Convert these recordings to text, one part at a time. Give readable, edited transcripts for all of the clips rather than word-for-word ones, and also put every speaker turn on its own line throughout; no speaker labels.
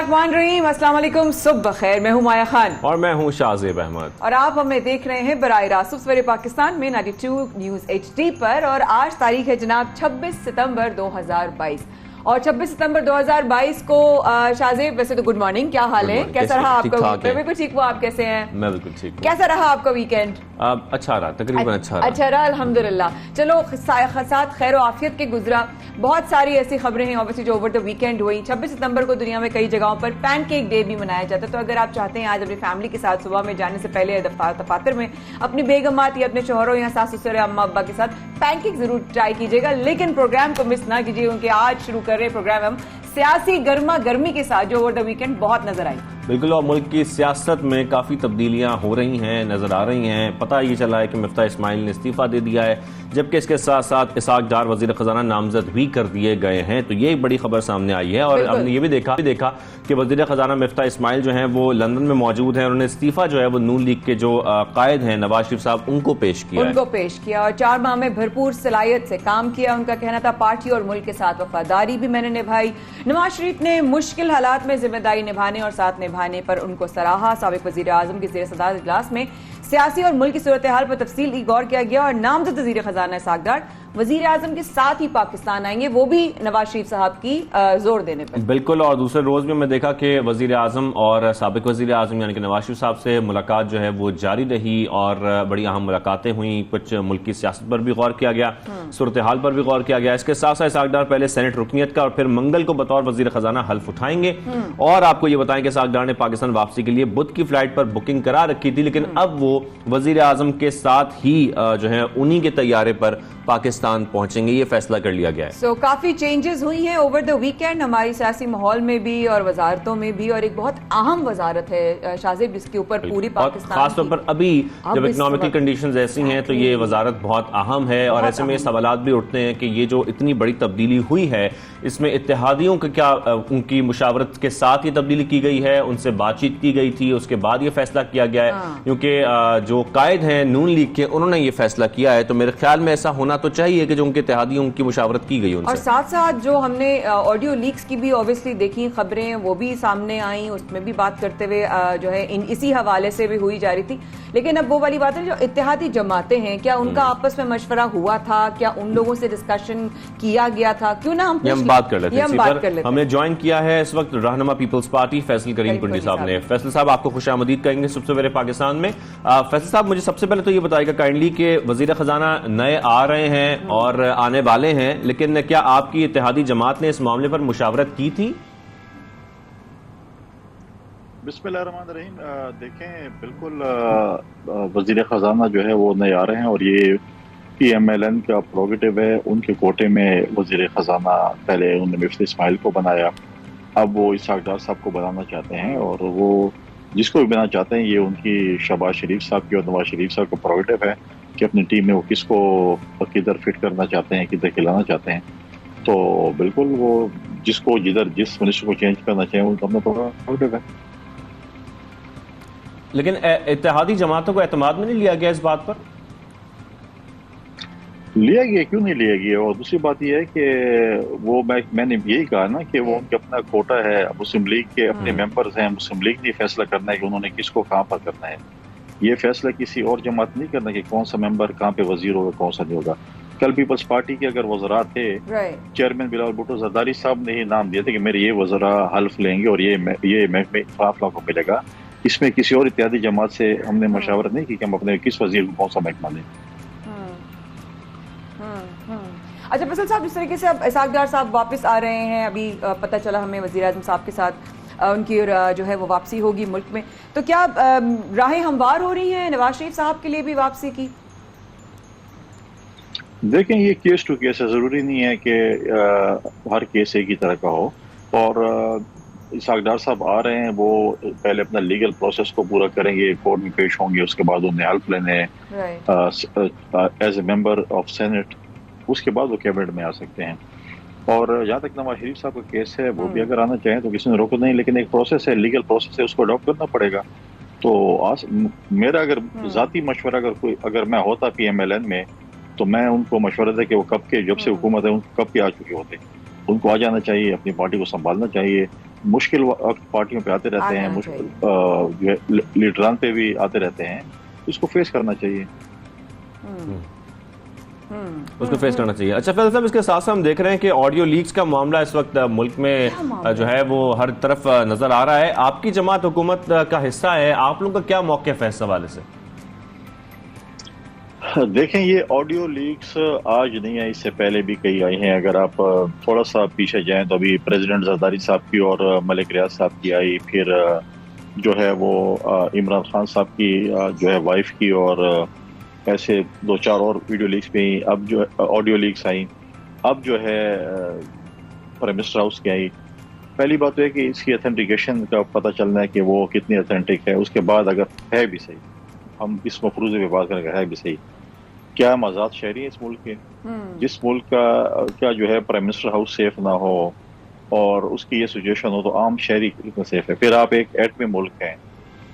बिस्मिल्लाहिर्रहमानिर्रहीम, अस्सलाम वालेकुम, सुबह खैर। मैं हूं माया खान
और मैं हूं शाहजेब अहमद
और आप हमें देख रहे हैं बराह रास्त सवेरे पाकिस्तान में 92 न्यूज HD पर। और आज तारीख है जनाब 26 सितंबर 2022 और 26 सितंबर 2022 को शाहजेब, वैसे तो गुड मॉर्निंग, क्या हाल है, कैसा रहा आपका? मैं बिल्कुल ठीक हूँ, आप कैसे हैं?
मैं बिल्कुल ठीक हूँ।
कैसा रहा आपका वीकेंड?
अच्छा रहा, तकरीबन
अच्छा रहा अल्हम्दुलिल्लाह। चलो साथ खैर आफियत के गुजरा। बहुत सारी ऐसी खबरें हैं ऑब्वियसली जो ओवर द वीकेंड हुई। 26 सितंबर को दुनिया में कई जगहों पर पैनकेक डे भी मनाया जाता है। तो अगर आप चाहते हैं आज अपनी फैमिली के साथ सुबह में जाने से पहले दफातर में अपनी बेगमात या अपने शोहरों या सास ससुर या अम्मा अब्बा के साथ पैनकेक जरूर ट्राई कीजिएगा, लेकिन प्रोग्राम को मिस ना कीजिए क्योंकि आज शुरू कर रहे प्रोग्राम हम सियासी गर्मा गर्मी के साथ जो ओवर द वीकेंड बहुत नजर आई।
बिल्कुल, और मुल्क की सियासत में काफ़ी तब्दीलियां हो रही हैं, नज़र आ रही हैं। पता ये चला है कि मिफ्ता इस्माइल ने इस्तीफ़ा दे दिया है, जबकि इसके साथ साथ इसाक डार वज़ीर ख़जाना नामजद भी कर दिए गए हैं। तो ये एक बड़ी खबर सामने आई है। और हमने ये भी देखा कि वज़ीर ख़जाना मिफ्ता इस्माइल जो हैं वो लंदन में मौजूद हैं और उन्हें इस्तीफ़ा जो है वो नून लीग के जो कायद हैं नवाज शरीफ साहब उनको पेश किया
और 4 माह में भरपूर सलाहियत से काम किया। उनका कहना था पार्टी और मुल्क के साथ वफादारी भी मैंने निभाई। नवाज शरीफ ने मुश्किल हालात में जिम्मेदारी निभाने और साथ निभाने पर उनको सराहा। साबिक वजीर आजम के ज़ेर सदारत इजलास में सियासी और मुल्की सूरत हाल पर तफसीली गौर किया गया और नामजद वजीर खजाना इसाक डार वजीर आजम के साथ ही पाकिस्तान आएंगे, वो भी नवाज शरीफ साहब की जोर देने पर।
बिल्कुल, और दूसरे रोज में मैं देखा कि वजीर आजम और साबिक वजीर आजम यानी कि नवाज शरीफ साहब से मुलाकात जो है वो जारी रही और बड़ी अहम मुलाकातें हुई। कुछ मुल्क की सियासत पर भी गौर किया गया, सूरत हाल पर भी गौर किया गया। इसके साथ साथ इसाक डार पहले सेनेट रुकनीत का और फिर मंगल को बतौर वजीर खजाना हल्फ उठाएंगे। और आपको ये बताएं कि इसाक डार ने पाकिस्तान वापसी के लिए बुध की फ्लाइट पर बुकिंग करा रखी थी, लेकिन अब वो वजीर आजम के साथ ही जो है उन्हीं के तैयारे पर पाकिस्तान पहुंचेंगे, ये फैसला कर लिया गया है।
काफी चेंजेस हुई हैं ओवर द वीकेंड हमारी सियासी माहौल में भी और वजारतों में भी। और एक बहुत अहम वजारत है शाहजेब जिसके ऊपर पूरी पाकिस्तान
खासतौर पर अभी जब इकोनॉमिकल कंडीशंस ऐसी हैं तो ये वजारत बहुत अहम है। और ऐसे में सवालात भी उठते हैं कि ये जो इतनी बड़ी तब्दीली हुई है इसमें इत्तेहादियों का क्या, उनकी मुशावरत के साथ ये तब्दीली की गई है, उनसे बातचीत की गई थी, उसके बाद ये फैसला किया गया है? क्योंकि जो कायद हैं नून लीग के उन्होंने ये फैसला किया है, तो मेरे ख्याल में ऐसा होना तो चाहिए कि जो उनके इत्तेहादियों की मुशावरत की गई उनसे।
और साथ साथ जो हमने ऑडियो लीक्स की भी ऑब्वियसली देखी खबरें, वो भी सामने आई, उसमें भी बात करते हुए जो है इसी हवाले से भी हुई जा रही थी। लेकिन अब वो वाली बात है, जो इत्तेहादी जमातें हैं, क्या उनका आपस में मशवरा हुआ था? क्या उन लोगों से डिस्कशन किया गया था? क्यों ना हम
बात कर लेते हैं। हमने ज्वाइन किया है इस वक्त रहनुमा पीपल्स पार्टी फैसल करीम कुंडी साहब ने। फैसल साहब, आपको खुशामदीद कहेंगे सुबह सवेरे पाकिस्तान में। फैसल साहब, मुझे सबसे पहले तो ये बताइएगा काइंडली कि वजीर खजाना नए आ रहे हैं और आने वाले हैं, लेकिन क्या आपकी इत्तेहादी जमात ने इस मामले पर मुशावरत की थी?
बिस्मिल्लाहिर्रहमानिर्रहीम। देखें, बिल्कुल वजीर खजाना जो है वो नए आ रहे हैं और ये PMLN का प्रोगेटिव है। उनके कोटे में वजीर खजाना पहले उन्होंने मिफ्ता इस्माइल को बनाया, अब वो इसाक डार साहब को बनाना चाहते हैं। और वो जिसको भी बनाना चाहते हैं ये उनकी शहबाज शरीफ साहब की और नवाज शरीफ साहब का प्रोगेटिव है कि अपनी टीम में वो किसको किधर फिट करना चाहते हैं, किधर खिलाना चाहते हैं। तो बिल्कुल वो जिसको जिस मिनिस्टर को चेंज करना चाहिए उनका अपना प्रोगेटिव है।
लेकिन इत्तेहादी जमातों को एतमाद में नहीं लिया गया इस बात पर?
लिया गया, क्यों नहीं लिया गया? और दूसरी बात यह है कि वो मैंने यही कहा ना कि वो उनका अपना कोटा है, मुस्लिम लीग के अपने मेंबर्स हैं, मुस्लिम लीग ने फैसला करना है कि उन्होंने किसको कहाँ पर करना है। ये फैसला किसी और जमात नहीं करना कि कौन सा मेंबर कहाँ पे वजीर होगा, कौन सा नहीं होगा। कल पीपल्स पार्टी के अगर वज़रा थे, चेयरमैन बिलावल भुट्टो ज़रदारी साहब ने ही नाम दिए थे कि मेरे ये वज़रा हल्फ लेंगे और ये महकमे इत्तफाक को मिलेगा। इसमें किसी और इत्यादि जमात से हमने मशावरत नहीं की कि हम अपने किस वजीर को कौन सा महकमा दें।
अच्छा फैसल साहब, जिस तरीके से अब इसाक डार साहब वापस आ रहे हैं, अभी पता चला हमें वज़ीर आज़म साहब के साथ उनकी जो है वो वापसी होगी मुल्क में, तो क्या राहें हमवार हो रही हैं नवाज शरीफ साहब के लिए भी वापसी की?
देखें, ये केस टू केस है, ज़रूरी नहीं है कि हर केस एक ही तरह का हो। और इसाक डार साहब आ रहे हैं, वो पहले अपना लीगल प्रोसेस को पूरा करेंगे, कोर्ट में पेश होंगे, उसके बाद उन्हें हेल्प लेने as a member of senate, उसके बाद वो कैबिनेट में आ सकते हैं। और जहाँ तक नवाज शरीफ साहब का केस है, वो भी अगर आना चाहें तो किसी ने रोका नहीं, लेकिन एक प्रोसेस है, लीगल प्रोसेस है, उसको अडॉप्ट करना पड़ेगा। तो मेरा अगर ज़ाती मशवरा अगर मैं होता PMLN में, तो मैं उनको मशवरा था कि वो कब के, जब से हुकूमत है, उनको कब के आ चुके होते। उनको आ जाना चाहिए, अपनी पार्टी को संभालना चाहिए, मुश्किल वक्त पार्टियों पे आते रहते हैं, मुश्किल जो है लीडरान पे भी आते रहते हैं, इसको फेस करना चाहिए।
उसको फेस करना चाहिए। अच्छा फैसल साहब, इसके साथ साथ हम देख रहे हैं कि ऑडियो लीक्स का मामला इस वक्त मुल्क में जो है वो हर तरफ नजर आ रहा है। आपकी जमात हुकूमत का हिस्सा है, आप लोगों का क्या मौक़िफ़ है इस हवाले से?
देखें, ये ऑडियो लीक्स आज नहीं है, इससे पहले भी कई आई हैं। अगर आप थोड़ा सा पीछे जाएं तो अभी प्रेसिडेंट जरदारी साहब की और मलिक रियाज साहब की आई, फिर जो है वो इमरान खान साहब की जो है वाइफ की, और ऐसे 2-4 और वीडियो लीक्स भी आई। अब जो ऑडियो लीक्स आई, अब जो है प्राइम मिनिस्टर हाउस की आई। पहली बात तो है कि इसकी ऑथेंटिकेशन का पता चलना है कि वो कितनी ऑथेंटिक है। उसके बाद अगर है भी सही, हम इस मफरूजे पे बात करेंगे, है भी सही, क्या हम आज़ाद शहरी हैं इस मुल्क के? जिस मुल्क का क्या जो है प्राइम मिनिस्टर हाउस सेफ ना हो और उसकी ये सिचुएशन हो, तो आम शहरी कितना सेफ है? फिर आप एक एटमी मुल्क हैं,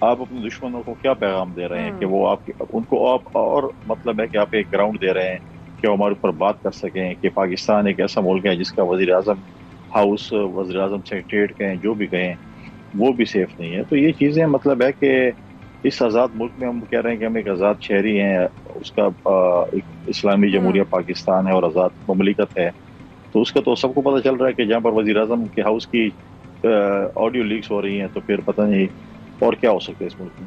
आप अपने दुश्मनों को क्या पैगाम दे रहे हैं कि वो आपके उनको आप, और मतलब है कि आप एक ग्राउंड दे रहे हैं कि वो हमारे ऊपर बात कर सकें कि पाकिस्तान एक ऐसा मुल्क है जिसका वज़ीर आज़म हाउस, वज़ीर आज़म सेक्रेटरीट कहें, जो भी कहें, वो भी सेफ नहीं है। तो ये चीज़ें मतलब है कि इस आज़ाद मुल्क में हम कह रहे हैं कि हम एक आज़ाद शहरी हैं, उसका एक इस्लामी जमहूरिया पाकिस्तान है और आज़ाद ममलिकत है, तो उसका तो सबको पता चल रहा है कि जहाँ पर वज़ीर आज़म के हाउस की ऑडियो लीक्स हो रही हैं, तो फिर पता नहीं और क्या हो सकता है इस मुल्क में।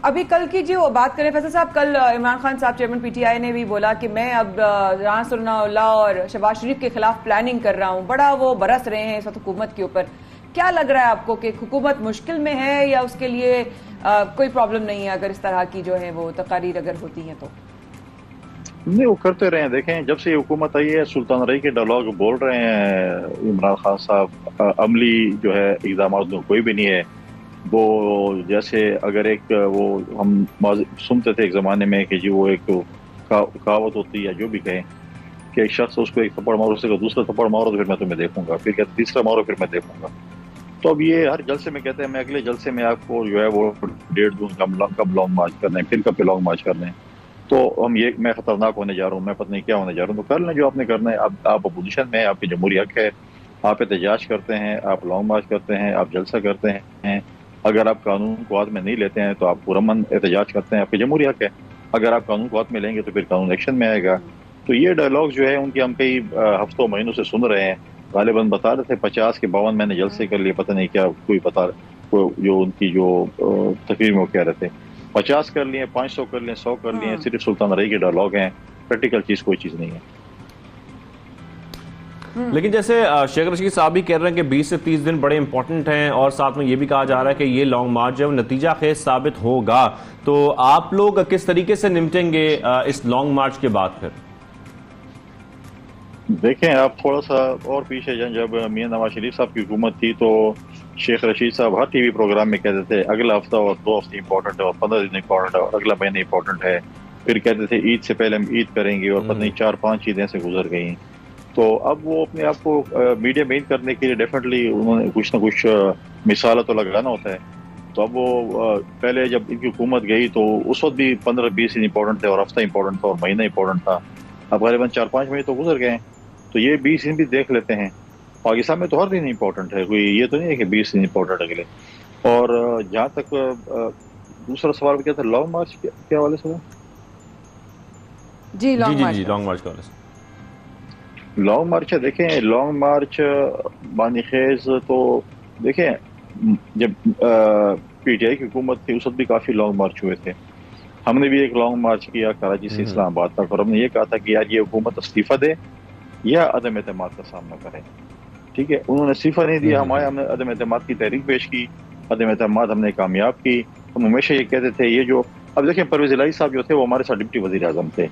अभी कल की जो बात करें फैसल साहब, कल इमरान खान साहब चेयरमैन पीटीआई ने भी बोला कि मैं अब राना सनाउल्लाह और शहबाज शरीफ के खिलाफ प्लानिंग कर रहा हूं। बड़ा वो बरस रहे हैं इस वक्त हुकूमत के ऊपर। क्या लग रहा है आपको कि हुकूमत मुश्किल में है या उसके लिए कोई प्रॉब्लम नहीं है अगर इस तरह की जो है वो तकारीर अगर होती हैं तो?
नहीं, वो करते रहे हैं। देखें, जब से ये हुकूमत आई है, सुल्तान रही के डायलॉग बोल रहे हैं इमरान खान साहब, अमली जो है इक़दाम कोई भी नहीं है। वो जैसे अगर एक वो हम सुनते थे एक ज़माने में कि जी वो एक कहावत होती है, जो भी कहें कि एक शख्स उसको एक थप्पड़ मारो, उससे दूसरा थप्पड़ मारो तो फिर मैं तुम्हें देखूंगा, फिर कहते तीसरा मारो फिर मैं देखूंगा। तो अब ये हर जलसे में कहते हैं मैं अगले जलसे में आपको जो है वो डेट दूँ, कब लॉन्ग मार्च करना है, फिर कब पे लॉन्ग मार्च करना है। तो हम ये मैं खतरनाक होने जा रहा हूँ, मैं पता नहीं क्या होने जा रहा हूँ। तो कर लें जो आपने करना है। आप अपोजिशन में, आपकी जमहूरी हक है, आप एहतजाज करते हैं, आप लॉन्ग मार्च करते हैं, आप जलसा करते हैं। अगर आप कानून को हाथ में नहीं लेते हैं तो आप पुरअमन एहतजाज करते हैं, आपकी जमहूरी हक है। अगर आप कानून को हाथ में लेंगे तो फिर कानून एक्शन में आएगा। तो ये डायलॉग जो है उनके हम कई हफ्तों महीनों से सुन रहे हैं। गालिबन बता रहे थे 50 के 52 मैंने जलसे कर लिए, पता नहीं क्या कोई बता, जो उनकी जो तकरीर में वो कह रहे थे 50 कर लिए, 500 कर लिए, 100 कर लिए, सिर्फ सुल्तान रही के डायलॉग हैं। प्रैक्टिकल चीज कोई चीज नहीं है।
लेकिन जैसे शेख रशीद साहब भी कह रहे हैं कि 20 से 30 दिन बड़े इंपॉर्टेंट हैं, और साथ में ये भी कहा जा रहा है कि ये लॉन्ग मार्च जो नतीजा खेज साबित होगा। तो आप लोग किस तरीके से निपटेंगे इस लॉन्ग मार्च के बाद? फिर
देखें, आप थोड़ा सा और पीछे जाएं, जब मियां नवाज शरीफ साहब की हुकूमत थी तो शेख रशीद साहब हर टीवी प्रोग्राम में कहते थे अगला हफ्ता और 2 हफ्ते इंपॉर्टेंट है और 15 दिन इंपॉर्टेंट है और अगला महीना इंपॉर्टेंट है। फिर कहते थे ईद से पहले हम ईद करेंगे, और पता नहीं 4-5 ईदें से गुजर गई। तो अब वो अपने आप को मीडिया में करने के लिए डेफिनेटली उन्होंने कुछ ना कुछ मिसाल तो लगाना होता है। तो अब वो पहले जब इनकी हुकूमत गई तो उस वक्त भी 15-20 दिन इंपॉर्टेंट थे और हफ्ता इंपॉर्टेंट था और महीना इंपॉर्टेंट था। अब गालिबन 4-5 महीने तो गुजर गए, तो ये 20 दिन भी देख लेते हैं। पाकिस्तान में तो हर दिन इंपॉर्टेंट है, कोई ये तो नहीं है कि 20 दिन इंपॉर्टेंट अगले। और जहाँ तक दूसरा सवाल क्या था, लॉन्ग मार्च के हवाले से?
जी लॉन्ग मार्च
के हवाले से।
लॉन्ग मार्च है। देखें, लॉन्ग मार्च बानीखेज तो देखें, जब पीटीआई की हुकूमत थी उस वक्त भी काफ़ी लॉन्ग मार्च हुए थे। हमने भी एक लॉन्ग मार्च किया कराची से इस्लामाबाद तक, और हमने ये कहा था कि यार ये हुकूमत इस्तीफा दे या अदम एतमाद का सामना करे। ठीक है, उन्होंने इस्तीफा नहीं दिया, हमने अदम एतमाद की तहरीक पेश की, अदम एतमाद हमने कामयाब की। हम हमेशा ये कहते थे ये जो अब देखें परवेज़ इलाही साहब जो थे वो हमारे साथ डिप्टी वज़ीर आज़म थे,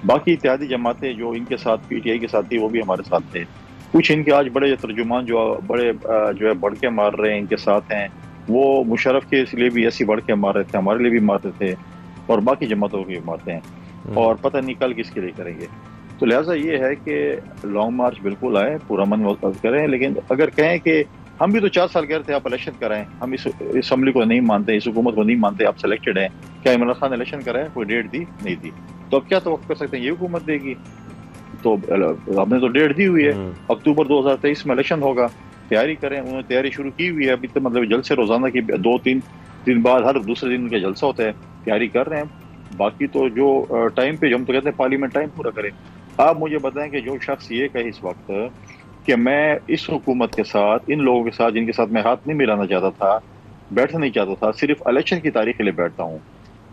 बाकी इत्तेहादी जमातें जो इनके साथ पीटीआई के साथ थी वो भी हमारे साथ थे। कुछ इनके आज बड़े तर्जुमान जो बड़े जो है बढ़ के मार रहे हैं इनके साथ हैं, वो मुशर्रफ के लिए भी ऐसी बढ़ के मार रहे थे, हमारे लिए भी मारते थे और बाकी जमातों को भी मारते हैं, और पता नहीं कल किसके लिए करेंगे। तो लिहाजा ये है कि लॉन्ग मार्च बिल्कुल आए, पूरा मन करें। लेकिन अगर कहें कि हम भी तो 4 साल कह रहे थे आप इलेक्शन कराएं, हम इस असम्बली को नहीं मानते, इस हुकूमत को नहीं मानते, आप सिलेक्टेड हैं, क्या इमरान खान इलेक्शन कराएं? कोई डेट दी? नहीं दी। तो अब क्या तो कर सकते हैं, ये हुकूमत देगी? तो हमने तो डेट दी हुई है, अक्टूबर 2023 में इलेक्शन होगा। तैयारी करें। उन्होंने तैयारी शुरू की हुई है अभी तो, मतलब जलसे रोजाना की 2-3 दिन बाद हर दूसरे दिन उनका जलसा होता है, तैयारी कर रहे हैं। बाकी तो जो टाइम पे, जो हम तो कहते हैं पार्लियामेंट टाइम पूरा करें। आप मुझे बताएं कि जो शख्स ये कहे इस वक्त कि मैं इस हुकूमत के साथ, इन लोगों के साथ जिनके साथ मैं हाथ नहीं मिलाना चाहता था, बैठना नहीं चाहता था, सिर्फ इलेक्शन की तारीख के लिए बैठता हूँ,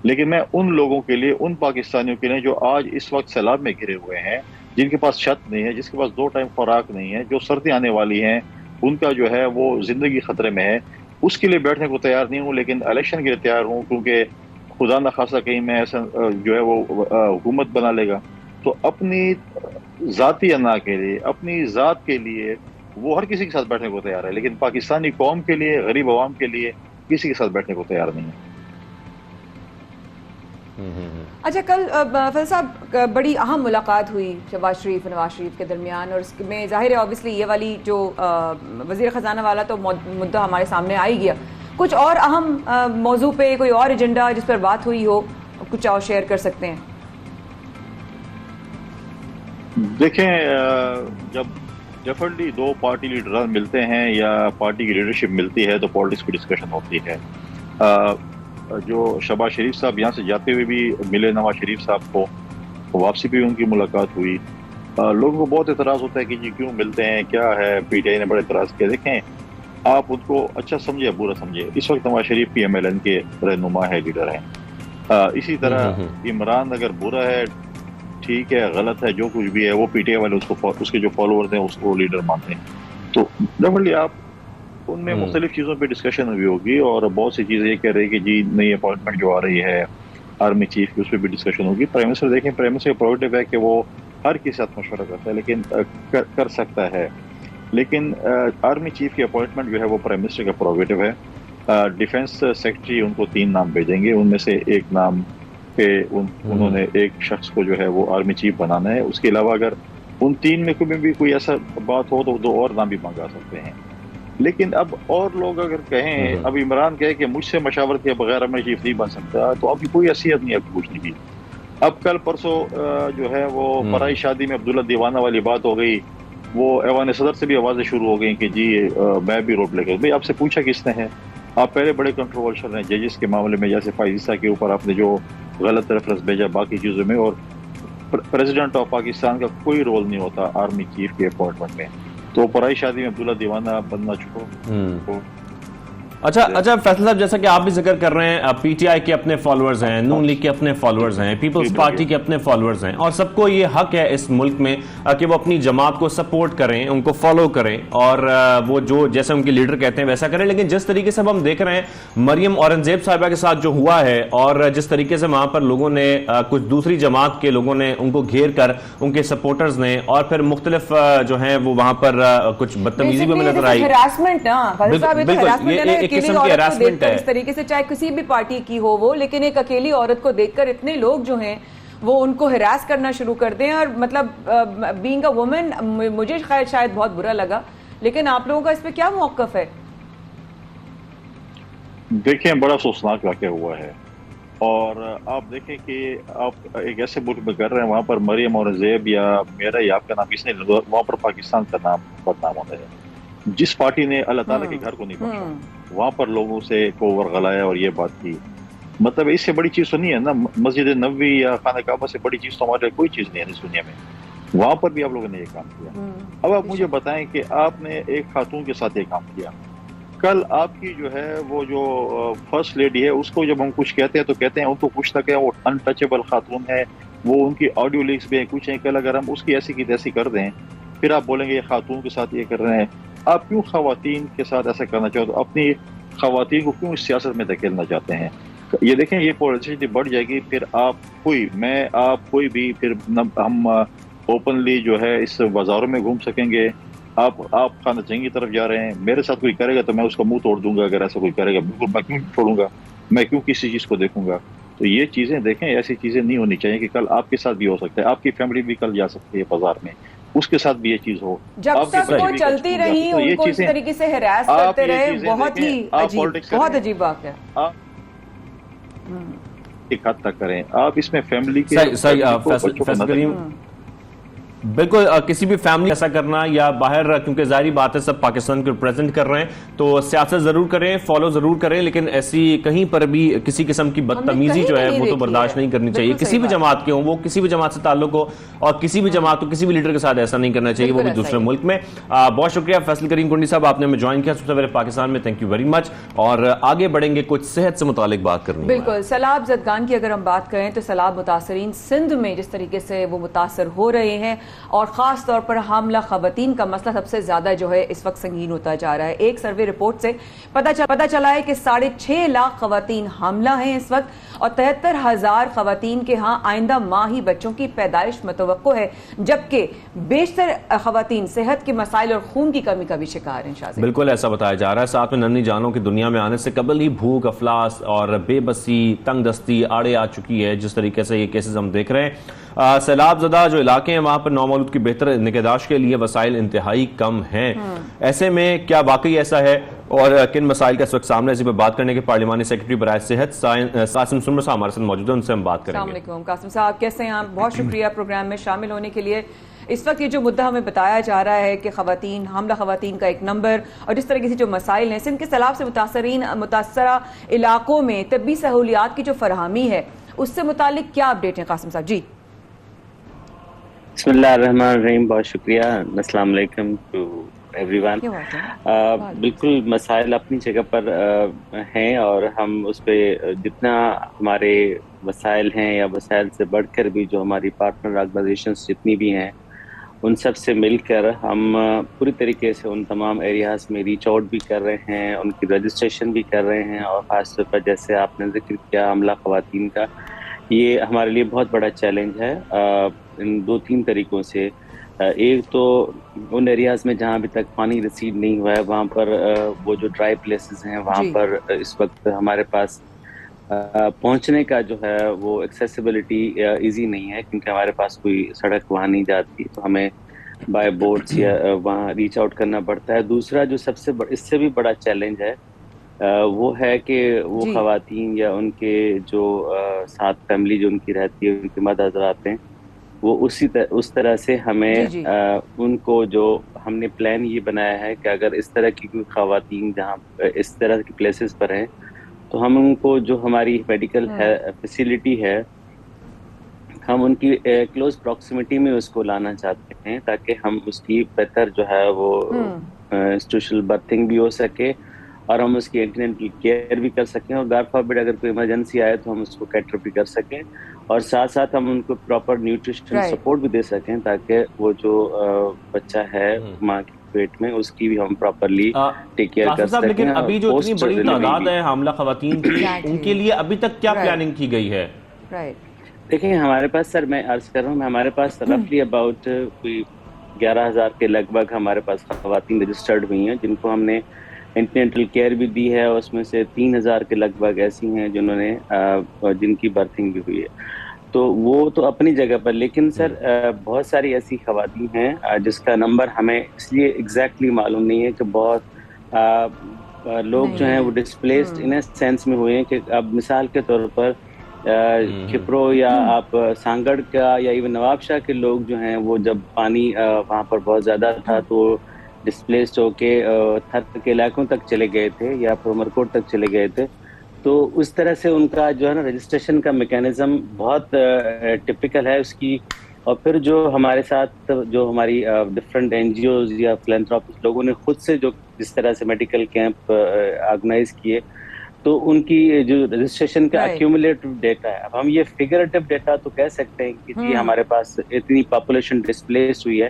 लेकिन मैं उन लोगों के लिए, उन पाकिस्तानियों के लिए जो आज इस वक्त सैलाब में घिरे हुए हैं, जिनके पास छत नहीं है, जिसके पास 2 टाइम खुराक नहीं है, जो सर्दी आने वाली है, उनका जो है वो जिंदगी खतरे में है, उसके लिए बैठने को तैयार नहीं हूँ, लेकिन इलेक्शन के लिए तैयार हूँ, क्योंकि खुदा न खासा कहीं मैं ऐसा जो है वो हुकूमत बना लेगा। तो अपनी जाती अना के लिए, अपनी जात के लिए वो हर किसी के साथ बैठने को तैयार है, लेकिन पाकिस्तानी कौम के लिए, गरीब अवाम के लिए किसी के साथ बैठने को तैयार नहीं है।
अच्छा, कल फैसल साहब बड़ी अहम मुलाकात हुई शहबाज शरीफ और नवाज शरीफ के दरमियान, और उसमें जाहिर है ऑब्वियसली ये वाली जो वजीर खजाना वाला तो मुद्दा हमारे सामने आ ही गया। कुछ और अहम मौजू पे कोई और एजेंडा जिस पर बात हुई हो, कुछ और शेयर कर सकते हैं?
देखें, जब डेफिनेटली 2 पार्टी लीडर मिलते हैं या पार्टी की लीडरशिप मिलती है तो पॉलिटिक्स की डिस्कशन होती है। जो शहबाज शरीफ साहब यहाँ से जाते हुए भी मिले नवाज शरीफ साहब को, वापसी भी उनकी मुलाकात हुई। लोगों को बहुत एतराज़ होता है कि जी क्यों मिलते हैं, क्या है, PTI ने बड़े एतराज़ किया। देखें, आप उनको अच्छा समझे या बुरा समझे, इस वक्त नवाज शरीफ PMLN के रहनुमा है, लीडर हैं। इसी तरह इमरान अगर बुरा है, ठीक है, गलत है, जो कुछ भी है, वो PTI वाले उसको, उसके जो फॉलोअर्स हैं उसको लीडर मानते हैं। तो डेफिनेटली आप उनमें मुख्तलिफ चीज़ों पे डिस्कशन हुई होगी, और बहुत सी चीज़ें ये कह रही है कि जी नई अपॉइंटमेंट जो आ रही है आर्मी चीफ की, उस पर भी डिस्कशन होगी। प्राइम मिनिस्टर देखें, प्राइम मिनिस्टर का प्रोविटिव है कि वो हर के साथ मशवरा करता है, लेकिन कर सकता है, लेकिन आर्मी चीफ की अपॉइंटमेंट जो है वो प्राइम मिनिस्टर का प्रोविटिव है। डिफेंस सेक्रेटरी उनको 3 नाम भेजेंगे, उनमें से एक नाम पे उन्होंने एक शख्स को जो है वो आर्मी चीफ बनाना है। उसके अलावा अगर उन 3 में भी कोई ऐसा बात हो तो 2 और नाम भी मंगा सकते हैं। लेकिन अब और लोग अगर कहें, अब इमरान कहे कि मुझसे मशावरत के बगैर मैं चीफ नहीं बन सकता, तो आपकी कोई हैसियत नहीं है पूछने की। अब कल परसों जो है वो पराई शादी में अब्दुल्ला दीवाना वाली बात हो गई, वो ऐवान सदर से भी आवाज़ें शुरू हो गई कि जी मैं भी रोड लेकर। भाई आपसे पूछा किसने है? आप पहले बड़े कंट्रोवर्शियल हैं जजेस के मामले में, जैसे फाइज़ा के ऊपर आपने जो गलत रेफरेंस भेजा बाकी चीज़ों में, और प्रेसिडेंट ऑफ पाकिस्तान का कोई रोल नहीं होता आर्मी चीफ के अपॉइंटमेंट में। तो पराई शादी में अब्दुल्ला दीवाना बनना छोड़ो।
अच्छा फैसल साहब, जैसा कि आप भी जिक्र कर रहे हैं, PTI के अपने फॉलोअर्स हैं, नून लीग के अपने फॉलोअर्स हैं, पीपल्स पार्टी के अपने फॉलोअर्स हैं, और सबको ये हक है इस मुल्क में कि वो अपनी जमात को सपोर्ट करें, उनको फॉलो करें, और वो जो जैसे उनके लीडर कहते हैं वैसा करें। लेकिन जिस तरीके से अब हम देख रहे हैं मरियम औरंगजेब साहिबा के साथ जो हुआ है, और जिस तरीके से वहां पर लोगों ने, कुछ दूसरी जमात के लोगों ने उनको घेर कर, उनके सपोर्टर्स ने, और फिर मुख्तलिफ जो है वो वहां पर कुछ बदतमीजी भी नजर आई। एक किस्म की हरासमेंट है
इस तरीके से, चाहे किसी भी पार्टी की हो वो, लेकिन एक अकेली औरत को देखकर इतने लोग जो हैं वो उनको हरास करना शुरू कर दें, और मतलब बीइंग अ वुमन मुझे शायद बहुत बुरा लगा, लेकिन आप लोगों का इस पे क्या मौकफ है?
देखें, बड़ा अफसोसनाक वाक़या हुआ है, और आप देखें कि आप एक ऐसे मुल्क में कर रहे हैं, वहाँ पर मरियम औरंगजेब या मेरा या आपका नाम किसने, वहाँ पर पाकिस्तान का नाम बदनाम होता है। जिस पार्टी ने अल्लाह ताला के घर को नहीं बख्शा, वहां पर लोगों से को वरगलाया और ये बात की, मतलब इससे बड़ी चीज तो नहीं है ना। मस्जिद नबवी या खाना काबा से बड़ी चीज तो हमारे लिए कोई चीज नहीं है इस दुनिया में। वहां पर भी आप लोगों ने ये काम किया। अब आप मुझे बताएं कि आपने एक खातून के साथ ये काम किया, कल आपकी जो है वो जो फर्स्ट लेडी है उसको जब हम कुछ कहते हैं तो कहते हैं उनको कुछ तक है, वो अनटचेबल खातून है, वो उनकी ऑडियो लीक्स भी है कुछ है। कल अगर हम उसकी ऐसी की तैसी कर दें, फिर आप बोलेंगे ये खातून के साथ ये कर रहे हैं। आप क्यों खवातीन के साथ ऐसा करना चाहते हो? अपनी खवातीन को क्यों इस सियासत में धकेलना चाहते हैं? ये देखें, ये पॉलिटिसिटी बढ़ जाएगी, फिर आप कोई भी फिर हम ओपनली जो है इस बाजारों में घूम सकेंगे। आप खाना जंग की तरफ जा रहे हैं, मेरे साथ कोई करेगा तो मैं उसका मुंह तोड़ दूंगा। अगर ऐसा कोई करेगा, बिल्कुल मैं क्यों छोड़ूंगा, मैं क्यों किसी चीज को देखूंगा? तो ये चीजें देखें, ऐसी चीजें नहीं होनी चाहिए कि कल आपके साथ भी हो सकता है, आपकी फैमिली भी कल जा सकती है बाजार में, उसके साथ भी ये चीज हो।
जब तक वो चलती रही,
तो
उनको इस तरीके से हरास करते रहे, बहुत ही अजीब बात है।
एक हद तक करें आप, इसमें फैमिली के
बिल्कुल किसी भी फैमिली ऐसा करना या बाहर क्योंकि जाहिर बात है सब पाकिस्तान को रिप्रेजेंट कर रहे हैं तो सियासत जरूर करें, फॉलो जरूर करें, लेकिन ऐसी कहीं पर भी किसी किस्म की बदतमीजी जो है वो तो बर्दाश्त नहीं करनी चाहिए। किसी भी जमात के हो, वो किसी भी जमात से ताल्लुक हो, और किसी भी जमात को किसी भी लीडर के साथ ऐसा नहीं करना चाहिए, वो भी दूसरे मुल्क में। बहुत शुक्रिया फैसल करीम कुंडी साहब, आपने हमें ज्वाइन किया सबसे पहले पाकिस्तान में, थैंक यू वेरी मच। और आगे बढ़ेंगे, कुछ सेहत से मुतालिक बात करनी है।
बिल्कुल, सैलाब ज़दगान की अगर हम बात करें तो सैलाब मुतासरीन सिंध में जिस तरीके से वो मुतासर हो रहे हैं, और खास तौर पर हामला खवातीन का मसला सबसे ज्यादा जो है इस वक्त संगीन होता जा रहा है। एक सर्वे रिपोर्ट से पता चला है कि 6.5 लाख खवातीन हामला हैं इस वक्त, और 73,000 खवातीन के यहाँ आइंदा माह ही बच्चों की पैदाइश मतवक्को है, जबकि बेशतर खवातीन सेहत के मसाइल और खून की कमी का भी शिकार हैं। शाज़िब,
बिल्कुल ऐसा बताया जा रहा है। साथ में नन्ही जानों की दुनिया में आने से कबल ही भूख, अफलास और बेबसी, तंगदस्ती आड़े आ चुकी है, जिस तरीके से ये केसेस हम देख रहे हैं। सैलाब ज़दा जो इलाके हैं वहां पर नौमौलूद की बेहतर निगहदाश्त के लिए वसाइल इंतहाई कम हैं। ऐसे में क्या वाकई ऐसा है और किन मसाइल का इस वक्त सामने, इसी पर बात करने के पार्लिमानी सेक्रेटरी बराए सेहत कासिम सुमर साहब हमारे साथ मौजूद हैं, उनसे हम बात करेंगे।
अस्सलाम वालेकुम कासिम साहब, कैसे हैं आप? बहुत शुक्रिया प्रोग्राम में शामिल होने के लिए। इस वक्त ये जो मुद्दा हमें बताया जा रहा है कि खवातीन, हमला खवातीन का एक नंबर, और जिस तरीके से जो मसाइल हैं सिंध के सैलाब से मुतासरा इलाकों में तबी सहूलियात की जो फरहमी है उससे मुतालिक क्या अपडेट है कासिम साहब? जी
बिस्मिल्लाहिर्रहमानिर्रहीम, बहुत शुक्रिया। अस्सलाम वालेकुम टू एवरीवन। बिल्कुल मसाइल अपनी जगह पर हैं, और हम उस पर जितना हमारे वसाइल हैं या वसाइल से बढ़कर भी जो हमारी पार्टनर ऑर्गेनाइजेशंस जितनी भी हैं उन सब से मिलकर हम पूरी तरीके से उन तमाम एरियाज़ में रीच आउट भी कर रहे हैं, उनकी रजिस्ट्रेशन भी कर रहे हैं। और ख़ास तौर पर जैसे आपने जिक्र किया हमला ख़वातीन का, ये हमारे लिए बहुत बड़ा चैलेंज है इन 2-3 तरीकों से। एक तो उन एरियाज़ में जहाँ अभी तक पानी रिसीव नहीं हुआ है वहाँ पर वो जो ड्राई प्लेसेस हैं वहाँ पर इस वक्त हमारे पास पहुँचने का जो है वो एक्सेसिबिलिटी इजी नहीं है, क्योंकि हमारे पास कोई सड़क वहाँ नहीं जाती, तो हमें बाय बोट्स या वहाँ रीच आउट करना पड़ता है। दूसरा जो सबसे इससे भी बड़ा चैलेंज है वो है कि वो खवातीन या उनके जो साथ फैमिली जो उनकी रहती है, उनके मर्द हज़रात हैं, वो उस तरह से हमें उनको जो हमने प्लान ये बनाया है कि अगर इस तरह की कोई खवातीन जहाँ इस तरह की प्लेसेस पर हैं तो हम उनको जो हमारी मेडिकल फैसिलिटी है हम उनकी क्लोज प्रॉक्सिमिटी में उसको लाना चाहते हैं, ताकि हम उसकी बेहतर जो है वो इंस्टीट्यूशनल बर्थिंग भी हो सके और हम उसकी एंटीनेंटल केयर भी कर सकें, और गॉड फॉरबिड अगर कोई इमरजेंसी आए तो हम उसको कैटर भी कर सकें, और साथ साथ हम उनको प्रॉपर न्यूट्रिशन सपोर्ट भी दे सकें, ताकि वो जो बच्चा है माँ के पेट में उसकी भी हम प्रॉपरली टेक केयर कर सकें।
लेकिन अभी जो इतनी बड़ी तादाद है हमला खवातीन की, उनके लिए अभी तक क्या प्लानिंग की गई है?
देखिए हमारे पास, सर मैं अर्ज कर रहा हूँ, हमारे पास रफली अबाउट कोई 11,000 के लगभग हमारे पास खवातीन रजिस्टर्ड हुई हैं, जिनको हमने एंटीनेंटल केयर भी दी है, और उसमें से 3,000 के लगभग ऐसी हैं जिन्होंने जिनकी बर्थिंग भी हुई है। तो वो तो अपनी जगह पर, लेकिन सर बहुत सारी ऐसी खवातीन हैं जिसका नंबर हमें इसलिए एग्जैक्टली मालूम नहीं है कि बहुत लोग जो हैं वो डिस्प्लेस्ड इन सेंस में हुए हैं कि अब मिसाल के तौर पर खिप्रो या आप सांगड़ का या इवन नवाबशाह के लोग जो हैं वो जब पानी वहाँ पर बहुत ज़्यादा था तो डिस्प्लेस्ड होके थर के इलाकों तक चले गए थे या फिर उमरकोट तक चले गए थे। तो उस तरह से उनका जो है ना रजिस्ट्रेशन का मैकेनिज्म बहुत टिपिकल है उसकी। और फिर जो हमारे साथ जो हमारी डिफरेंट एनजीओज या फिलैंथ्रोपिस्ट लोगों ने खुद से जो जिस तरह से मेडिकल कैंप ऑर्गेनाइज किए, तो उनकी जो रजिस्ट्रेशन का एक्यूमुलेटिव डेटा है, अब हम ये फिगरेटिव डेटा तो कह सकते हैं कि जी हमारे पास इतनी पॉपुलेशन डिस्प्लेस हुई है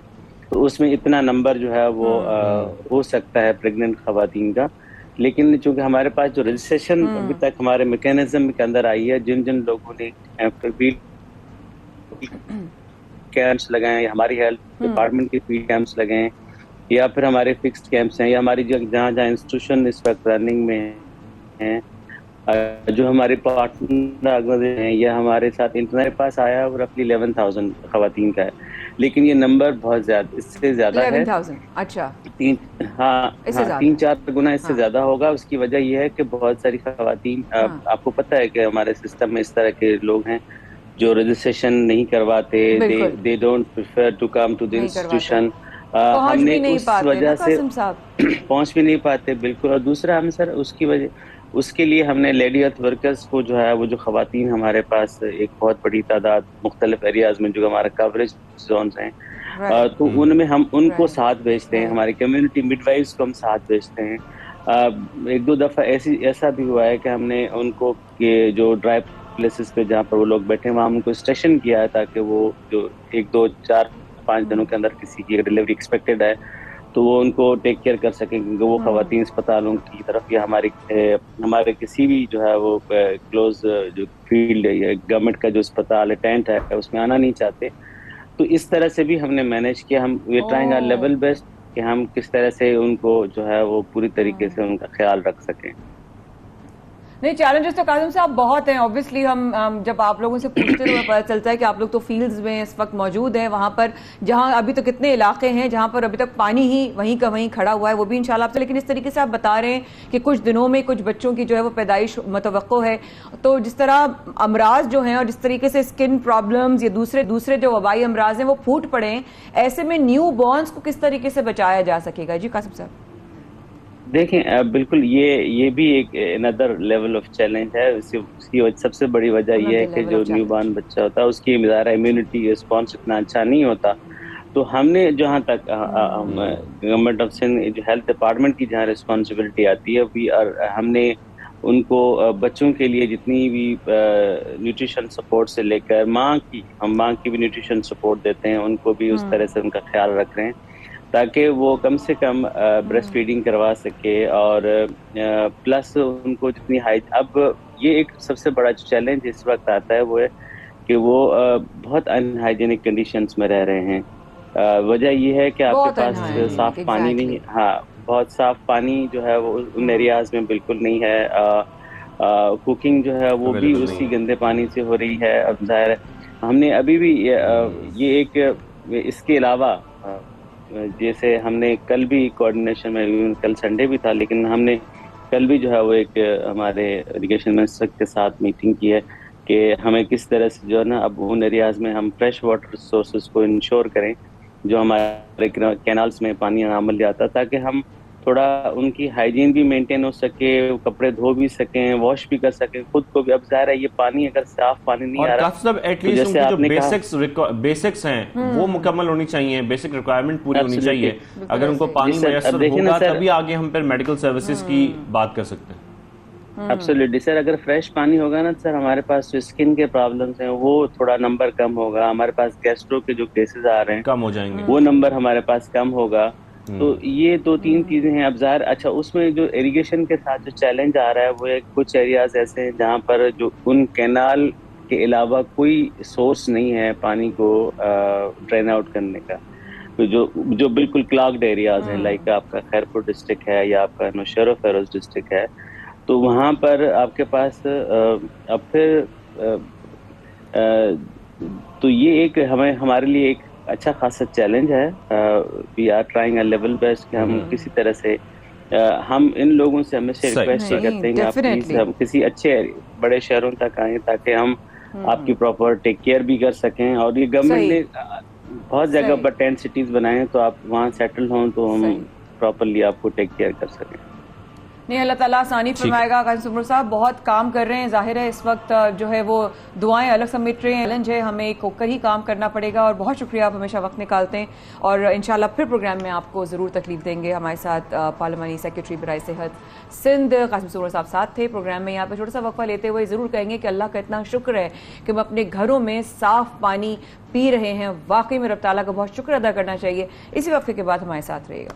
तो उसमें इतना नंबर जो है वो हो सकता है प्रेग्नेंट खवातीन का। लेकिन चूंकि हमारे पास जो रजिस्ट्रेशन अभी तक हमारे मैकेनिज्म के अंदर आई है, जिन जिन लोगों ने कैंप्स लगाए या हमारी हेल्थ डिपार्टमेंट के फील्ड कैंप्स लगाए या फिर हमारे फिक्स्ड कैंप्स हैं या हमारी जहाँ जहाँ इंस्टीट्यूशन इस वक्त रनिंग में हैं, जो हमारे पार्टनर हैं या हमारे साथ हमारे पास आया वो रफली 11,000 खवातीन का है, लेकिन ये नंबर बहुत ज्यादा इससे ज्यादा है।
11,000 अच्छा
3-4 गुना इससे ज्यादा होगा। उसकी वजह यह है कि बहुत सारी खवातीन आपको पता है कि हमारे सिस्टम में इस तरह के लोग हैं जो रजिस्ट्रेशन नहीं करवाते, they don't prefer to come to the institution.
पहुंच भी नहीं
उस
पाते
वजह
ना
से
कासिम साहब।
पहुंच भी नहीं पाते, बिल्कुल। और दूसरा हम सर उसके लिए हमने लेडी हेल्थ वर्कर्स को जो है, वो जो खवातीन हमारे पास एक बहुत बड़ी तादाद मुख्तलिफ एरियाज में जो हमारा कवरेज जोन हैं, तो उनमें हम उनको साथ भेजते हैं, हमारी कम्युनिटी मिडवाइफ्स को हम साथ भेजते हैं। एक दो दफ़ा ऐसा भी हुआ है कि हमने उनको के जो ड्राई प्लेसेस पे जहाँ पर वो लोग बैठे हैं वहाँ उनको स्टेशन किया है, ताकि वो जो 1 2 4 5 दिनों के अंदर किसी की डिलीवरी एक्सपेक्टेड है तो वो उनको टेक केयर कर सकें, क्योंकि वो खवातीन अस्पतालों की तरफ या हमारे किसी भी जो है वो क्लोज जो फील्ड या गवर्नमेंट का जो अस्पताल है, टेंट है, उसमें आना नहीं चाहते। तो इस तरह से भी हमने मैनेज किया। हम we trying our level best कि हम किस तरह से उनको जो है वो पूरी तरीके से उनका ख्याल रख सकें।
नहीं, चैलेंजेस तो कासिम साहब बहुत हैं। ऑब्वियसली हम जब आप लोगों से पूछते हैं तो पता चलता है कि आप लोग तो फील्ड्स में इस वक्त मौजूद हैं, वहां पर जहां अभी तो कितने इलाके हैं जहां पर अभी तक पानी ही वहीं का वहीं खड़ा हुआ है, वो भी इंशाल्लाह आपसे। लेकिन इस तरीके से आप बता रहे हैं कि कुछ दिनों में कुछ बच्चों की जो है वो पैदाइश मतवक्को है, तो जिस तरह अमराज जो हैं और जिस तरीके से स्किन प्रॉब्लम्स या दूसरे जो वबाई अमराज हैं वो फूट पड़े हैं, ऐसे में न्यू बॉर्न्स को किस तरीके से बचाया जा सकेगा? जी कासिम साहब।
देखें, बिल्कुल ये भी एक अनदर लेवल ऑफ चैलेंज है। उसकी सबसे बड़ी वजह यह है कि जो न्यूबॉर्न बच्चा होता है उसकी इम्यूनिटी रिस्पॉन्स इतना अच्छा नहीं होता। तो हमने जहाँ तक गवर्नमेंट ऑफ सिंध जो हेल्थ डिपार्टमेंट की जहाँ रिस्पॉन्सिबिलिटी आती है, हमने उनको बच्चों के लिए जितनी भी न्यूट्रिशन सपोर्ट से लेकर माँ की भी न्यूट्रिशन सपोर्ट देते हैं, उनको भी उस तरह से उनका ख्याल रख रहे हैं ताकि वो कम से कम ब्रेस्ट फीडिंग करवा सके। और प्लस उनको जितनी अब ये एक सबसे बड़ा चैलेंज इस वक्त आता है वो है कि वो बहुत अनहाइजीनिक कंडीशंस में रह रहे हैं। वजह ये है कि आपके पास साफ पानी नहीं, हाँ, बहुत साफ पानी जो है वो उन एरियाज में बिल्कुल नहीं है। कुकिंग जो है वो भी उसी गंदे पानी से हो रही है। अब जाहिर है हमने अभी भी ये इसके अलावा जैसे हमने कल भी कोऑर्डिनेशन में, कल संडे भी था, लेकिन हमने कल भी जो है वो एक हमारे इरिगेशन मिनिस्टर के साथ मीटिंग की है कि हमें किस तरह से जो है ना अब उन एरियाज में हम फ्रेश वाटर सोर्सेज को इंश्योर करें जो हमारे कैनाल्स में पानी अनामल जाता है, ताकि हम थोड़ा उनकी हाइजीन भी मेंटेन हो सके, कपड़े धो भी सकें, वॉश भी कर सकें खुद को भी। अब जाहिर है ये पानी अगर साफ पानी नहीं आ रहा
तो एटलीस्ट उनकी जो बेसिक्स हैं वो मुकम्मल होनी चाहिए, बेसिक रिक्वायरमेंट पूरी होनी चाहिए। अगर उनको पानी मैसर होगा तभी आगे हम फिर मेडिकल सर्विसेज की बात कर सकते हैं।
एब्सोल्युटली सर, अगर फ्रेश पानी होगा ना सर, हमारे पास जो स्किन के प्रॉब्लम्स हैं वो थोड़ा नंबर कम होगा, हमारे पास गैस्ट्रो के जो केसेस आ रहे हैं
कम हो जाएंगे,
वो नंबर हमारे पास कम होगा। तो ये 2-3 चीजें हैं। अब जाहिर अच्छा उसमें जो इरिगेशन के साथ जो चैलेंज आ रहा है वो कुछ एरियाज ऐसे हैं जहाँ पर जो उन कैनाल के अलावा कोई सोर्स नहीं है पानी को ड्रेन आउट करने का, तो जो बिल्कुल क्लॉग्ड एरियाज हैं, लाइक आपका खैरपुर डिस्ट्रिक्ट है या आपका नौशेरा फेरोज डिस्ट्रिक्ट है, तो वहाँ पर आपके पास अब फिर तो ये एक हमारे लिए एक अच्छा खासा चैलेंज है। We are trying a level best कि हम किसी तरह से हम इन लोगों से हमेशा रिक्वेस्ट करते हैं कि आप प्लीज हम किसी अच्छे बड़े शहरों तक आए ताकि हम आपकी प्रॉपर टेक केयर भी कर सकें। और ये गवर्नमेंट ने बहुत जगह पर टेंट सिटीज बनाए हैं, तो आप वहाँ सेटल हों तो हम प्रॉपरली आपको टेक केयर कर सकें।
नहीं, अल्लाह ताला आसानी फरमाएगा। कासिम साहब बहुत काम कर रहे हैं, जाहिर है इस वक्त जो है वो दुआएं अलग समेट रहे हैं, चैलेंज है, हमें एक होकर ही काम करना पड़ेगा। और बहुत शुक्रिया, आप हमेशा वक्त निकालते हैं और इंशाल्लाह फिर प्रोग्राम में आपको ज़रूर तकलीफ देंगे। हमारे साथ पार्लिमानी सेक्रेटरी बराए सेहत सिंध कासिम सूमर साहब साथ थे प्रोग्राम में। यहाँ पर छोटा सा वक्फा लेते हुए ज़रूर कहेंगे कि अल्लाह का इतना शुक्र है कि हम अपने घरों में साफ पानी पी रहे हैं। वाकई में रब ताला का बहुत शुक्र अदा करना चाहिए। इसी वक्फे के बाद हमारे साथ रहेगा।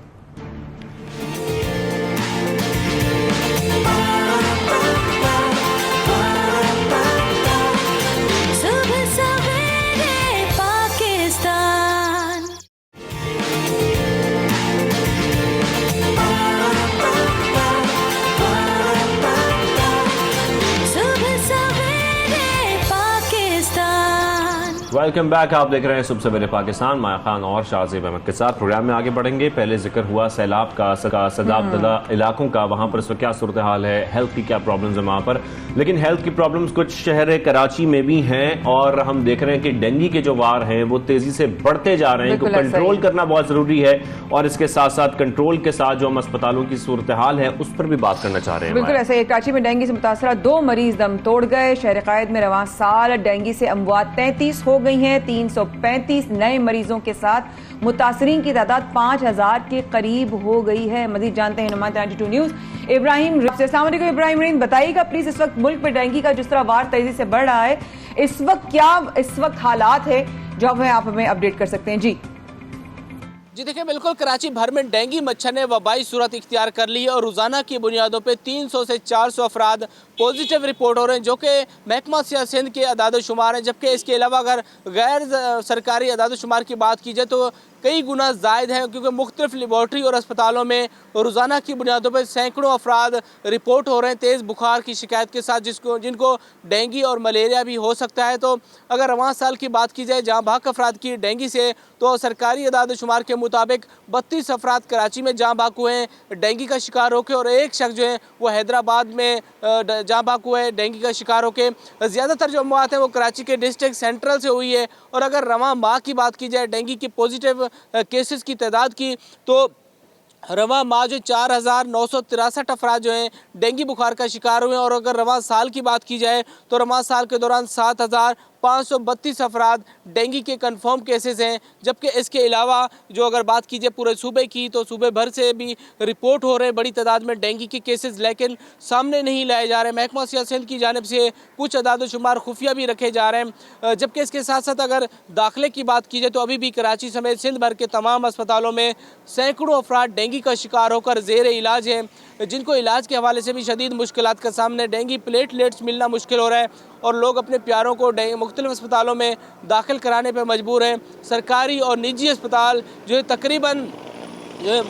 Welcome back. आप देख रहे हैं सुबह सवेरे पाकिस्तान। माया खान और शाहजेब अहमद के साथ प्रोग्राम में आगे बढ़ेंगे। पहले जिक्र हुआ सैलाब का, सदाबददा इलाकों का, वहां पर इस वक्त क्या सूरत हाल है, हेल्थ की क्या प्रॉब्लम्स है वहां पर। लेकिन हेल्थ की प्रॉब्लम्स कुछ शहर कराची में भी हैं और हम देख रहे हैं कि डेंगू के जो वार हैं वो तेजी से बढ़ते जा रहे हैं। इनको कंट्रोल करना बहुत जरूरी है और इसके साथ साथ कंट्रोल के साथ जो हम अस्पतालों की सूरत हाल है उस पर भी बात करना चाह रहे हैं।
बिल्कुल ऐसे ही कराची में डेंगू से मुतासरा 2 मरीज दम तोड़ गए। शहर कायद में रवां साल डेंगू से अमवात 33 हो गई हैं। 335 नए मरीजों के साथ मुतासरीन की तादाद 5000 के करीब हो गई है। मजीद जानते हैं नुमाइंदा 92 न्यूज इब्राहिम से। अस्सलाम वालेकुम इब्राहिम, बताइएगा प्लीज इस वक्त मुल्क में डेंगू का जिस तरह वार तेजी से बढ़ रहा है, इस वक्त हालात है जो आप हमें अपडेट कर सकते हैं।
जी देखिए, बिल्कुल कराची भर में डेंगू मच्छर ने वबाई सूरत इख्तियार कर ली है और रोज़ाना की बुनियादों पे 300 से 400 अफराद पॉजिटिव रिपोर्ट हो रहे हैं, जो कि महकमा सियाहत सिंध के अदाद-ओ-शुमार हैं। जबकि इसके अलावा अगर गैर सरकारी अदाद-ओ-शुमार की बात की जाए तो कई गुना ज़ायद है, क्योंकि मुख्तलिफ लेबॉर्ट्री और अस्पतालों में रोज़ाना की बुनियादों पर सैकड़ों अफराद रिपोर्ट हो रहे हैं तेज़ बुखार की शिकायत के साथ, जिनको डेंगू और मलेरिया भी हो सकता है। तो अगर रवां साल की बात की जाए जहाँ भाग अफराद की डेंगू से, तो सरकारी अदाद-ओ-शुमार के मुताबिक 32 अफराद कराची में जहाँ भाग हुए हैं डेंगू का शिकार होकर, और एक शख्स जो है वो हैदराबाद में जहाँ भाग हुए हैं डेंगू का शिकार होकर। ज़्यादातर जो अमवात हैं वो कराची के डिस्ट्रिक्ट सेंट्रल से हुई है। और अगर रवां माह की बात की जाए डेंगू की पॉजिटिव केसेस की तादाद की, तो रवां माह जो 4963 अफराद जो हैं डेंगू बुखार का शिकार हुए हैं। और अगर रवां साल की बात की जाए तो रवां साल के दौरान 7532 अफराद डेंगू के कंफर्म केसेस हैं। जबकि इसके अलावा जो अगर बात की जाए पूरे सूबे की, तो सूबे भर से भी रिपोर्ट हो रहे हैं बड़ी तादाद में डेंगू के केसेस, लेकिन सामने नहीं लाए जा रहे। महकमा सियाहत सिंध की जानिब से कुछ अदाद-ओ-शुमार खुफिया भी रखे जा रहे हैं। जबकि इसके साथ साथ अगर दाखिले की बात की जाए तो अभी भी कराची समेत सिंध भर के तमाम अस्पतालों में सैकड़ों अफराद डेंगू का शिकार होकर ज़ेर इलाज हैं, जिनको इलाज के हवाले से भी शदीद मुश्किलात का सामने। डेंगू प्लेटलेट्स मिलना मुश्किल हो रहा है और लोग अपने प्यारों को मुख्तलिफ अस्पतालों में दाखिल कराने पर मजबूर हैं। सरकारी और निजी अस्पताल जो है तकरीबन जो है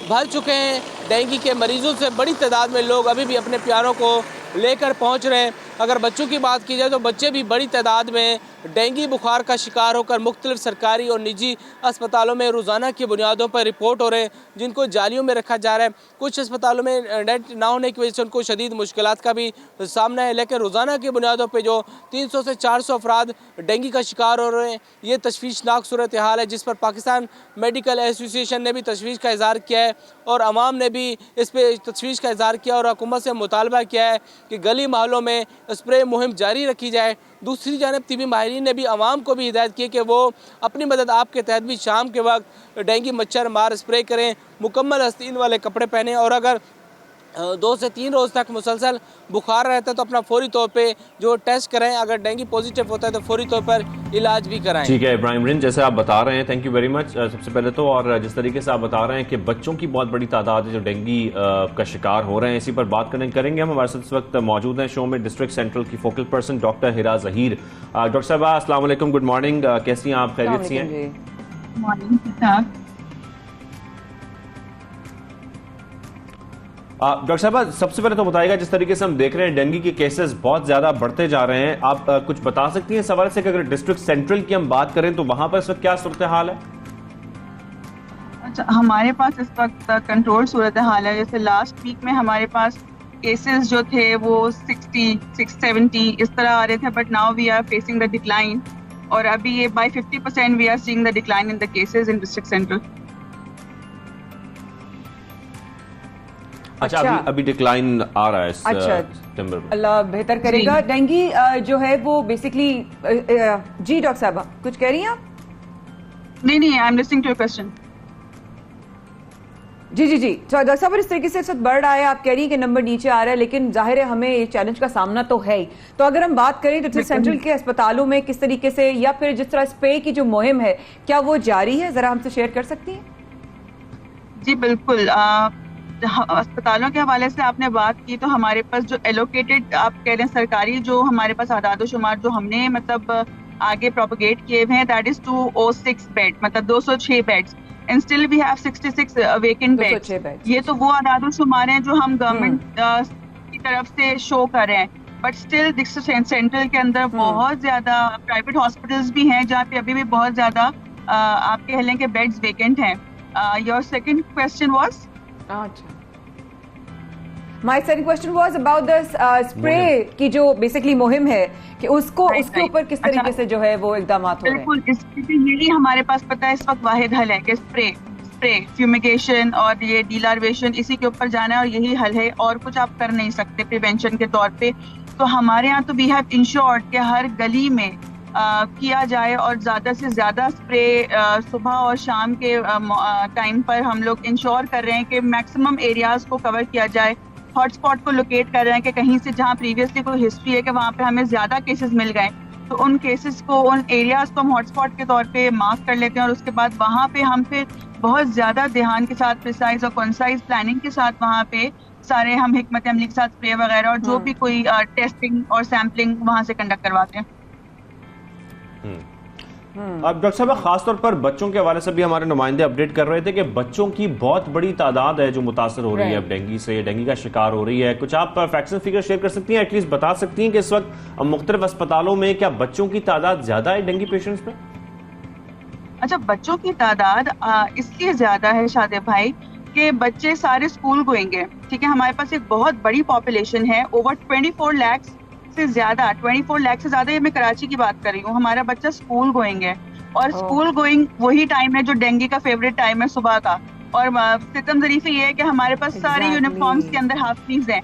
भर चुके हैं डेंगू के मरीजों से। बड़ी तादाद में लोग अभी भी अपने प्यारों को लेकर पहुंच रहे हैं। अगर बच्चों की बात की जाए तो बच्चे भी बड़ी तादाद में डेंगू बुखार का शिकार होकर मुख्तलिफ सरकारी और निजी अस्पतालों में रोज़ाना की बुनियादों पर रिपोर्ट हो रहे हैं, जिनको जालियों में रखा जा रहा है। कुछ अस्पतालों में नेट ना होने की वजह से उनको शदीद मुश्किलात का भी सामना है। लेकिन रोज़ाना की बुनियादों पर जो 300 से 400 अफराद डेंगू का शिकार हो रहे हैं, ये तशवीशनाक सूरत हाल है, जिस पर पाकिस्तान मेडिकल एसोसिएशन ने भी तशवीश का इज़हार किया है और आवाम ने भी इस पर तशवीश का इज़हार किया और हुकूमत से मुतालबा किया है कि गली मोहल्लों में स्प्रे मुहिम जारी रखी जाए। दूसरी जानब तिबी माहिरीन ने भी आवाम को भी हिदायत की कि वो अपनी मदद आपके तहत भी शाम के वक्त डेंगू मच्छर मार स्प्रे करें, मुकम्मल आस्तीन वाले कपड़े पहने, और अगर 2 से 3 रोज़ तक मुसलसल बुखार रहता है तो अपना फौरी तौर पे जो टेस्ट कराएं। अगर डेंगू पॉजिटिव होता है तो फौरी तौर पर इलाज भी कराएं।
ठीक है इब्राहिम रिन, जैसे आप बता रहे हैं, थैंक यू वेरी मच सबसे पहले तो। और जिस तरीके से आप बता रहे हैं कि बच्चों की बहुत बड़ी तादाद है जो डेंगू का शिकार हो रहे हैं, इसी पर बात करेंगे हम। हमारे साथ इस वक्त मौजूद हैं शो में डिस्ट्रिक्ट सेंट्रल की फोकल पर्सन डॉक्टर हिरा जहीर। डॉक्टर साहब अस्सलाम वालेकुम, गुड मॉर्निंग, कैसी हैं आप, खैरियत से हैं? डॉक्टर साहब सबसे पहले तो बताइएगा, जिस तरीके से हम देख रहे हैं डेंगू के केसेस बहुत ज्यादा बढ़ते जा रहे हैं, आप कुछ बता सकती हैं इस हवाले से कि अगर डिस्ट्रिक्ट सेंट्रल की हम बात करें तो वहां पर इस वक्त क्या सूरत हाल है?
अच्छा, हमारे पास इस वक्त कंट्रोल सूरत हाल है। जैसे लास्ट वीक में हमारे पास केसेस जो थे वो 60, 670 इस तरह आ रहे थे, but now we are facing the decline, और अभी ये by 50% we are seeing the decline in the cases in district central.
अच्छा, अभी डिक्लाइन आ रहा है सितंबर में।
अल्लाह बेहतर करेगा। डेंगू जो है वो बेसिकली जी डॉक्टर साहब कुछ कह रही हैं आप?
नहीं, I am listening to your question.
जी तो डॉक्टर साहब इस तरीके से बढ़ रहा है, आप कह रही हैं कि नंबर नीचे आ रहा है, लेकिन जाहिर है हमें ये चैलेंज का सामना तो है ही। तो अगर हम बात करें तो सेंट्रल के अस्पतालों में किस तरीके से, या फिर जिस तरह स्प्रे की जो मुहिम है क्या वो जारी है, जरा हमसे शेयर कर सकती हैं?
जी बिल्कुल, अस्पतालों के हवाले से आपने बात की तो हमारे पास जो एलोकेटेड आप कह रहे हैं सरकारी जो हमारे पास आदाद-ओ-शुमार जो हमने मतलब आगे प्रोपगेट किए हुए हैं, दैट इज 206 बेड, मतलब 206 beds, and still we have 66 vacant beds. ये तो वो आदाद-ओ-शुमार हैं जो हम गवर्नमेंट की तरफ से शो कर रहे हैं। बट स्टिल सेंट्रल के अंदर बहुत ज्यादा प्राइवेट हॉस्पिटल्स भी हैं जहाँ पे अभी भी बहुत ज्यादा आप कह लें कि बेड्स वेकेंट हैं. Your second question was?
अच्छा, my second question was about the spray की जो बेसिकली मुहिम है कि उसको उसके ऊपर किस तरीके से जो है वो इकदाम हो रहे हैं.
बिल्कुल, इसके यही हमारे पास पता है इस वक्त वाहिद हल है कि स्प्रे फ्यूमिगेशन और ये डीलार्वेशन, इसी के ऊपर जाना है और यही हल है, और कुछ आप कर नहीं सकते प्रिवेंशन के तौर पे. तो हमारे यहाँ तो वी हैव इंश्योर्ड कि हर गली में किया जाए और ज़्यादा से ज़्यादा स्प्रे सुबह और शाम के टाइम पर हम लोग इंश्योर कर रहे हैं कि मैक्सिमम एरियाज़ को कवर किया जाए. हॉटस्पॉट को लोकेट कर रहे हैं कि कहीं से जहाँ प्रीवियसली कोई हिस्ट्री है कि वहाँ पे हमें ज़्यादा केसेस मिल गए, तो उन केसेस को, उन एरियाज़ को हम हॉटस्पॉट के तौर पे मार्क कर लेते हैं और उसके बाद वहाँ पे हम फिर बहुत ज़्यादा ध्यान के साथ, प्रिसाइज और कॉन्साइज प्लानिंग के साथ वहाँ पे सारे हम हिकमत अमली के साथ स्प्रे वगैरह और जो भी कोई टेस्टिंग और सैम्पलिंग वहाँ से कंडक्ट करवाते हैं.
अब डॉक्टर साहब, खासतौर पर बच्चों के हवाले से भी हमारे नुमाइंदे अपडेट कर रहे थे कि बच्चों की बहुत बड़ी तादाद है जो मुतासर हो रही है अब डेंगू से, डेंगू का शिकार हो रही है. कुछ आप फैक्ट्स एंड फिगर शेयर कर सकती हैं, एटलीस्ट बता सकती हैं कि इस वक्त मुख्तलिफ अस्पतालों में क्या बच्चों की तादाद ज्यादा है डेंगू पेशेंट्स में?
अच्छा, बच्चों की तादाद इसलिए ज्यादा है शादेब भाई कि बच्चे सारे स्कूल गोइंग हैं. ठीक है, हमारे पास एक बहुत बड़ी पॉपुलेशन है, ओवर 24 लाख से ज्यादा, 24 लाख से ज्यादा. ये मैं कराची की बात कर रही हूँ. हमारा बच्चा स्कूल गोइंग है और स्कूल गोइंग वही टाइम है जो डेंगू का फेवरेट टाइम है, सुबह का. और सितम ज़रीफ़ी ये है कि हमारे पास सारे यूनिफॉर्म्स के अंदर हाफ स्लीव्स हैं.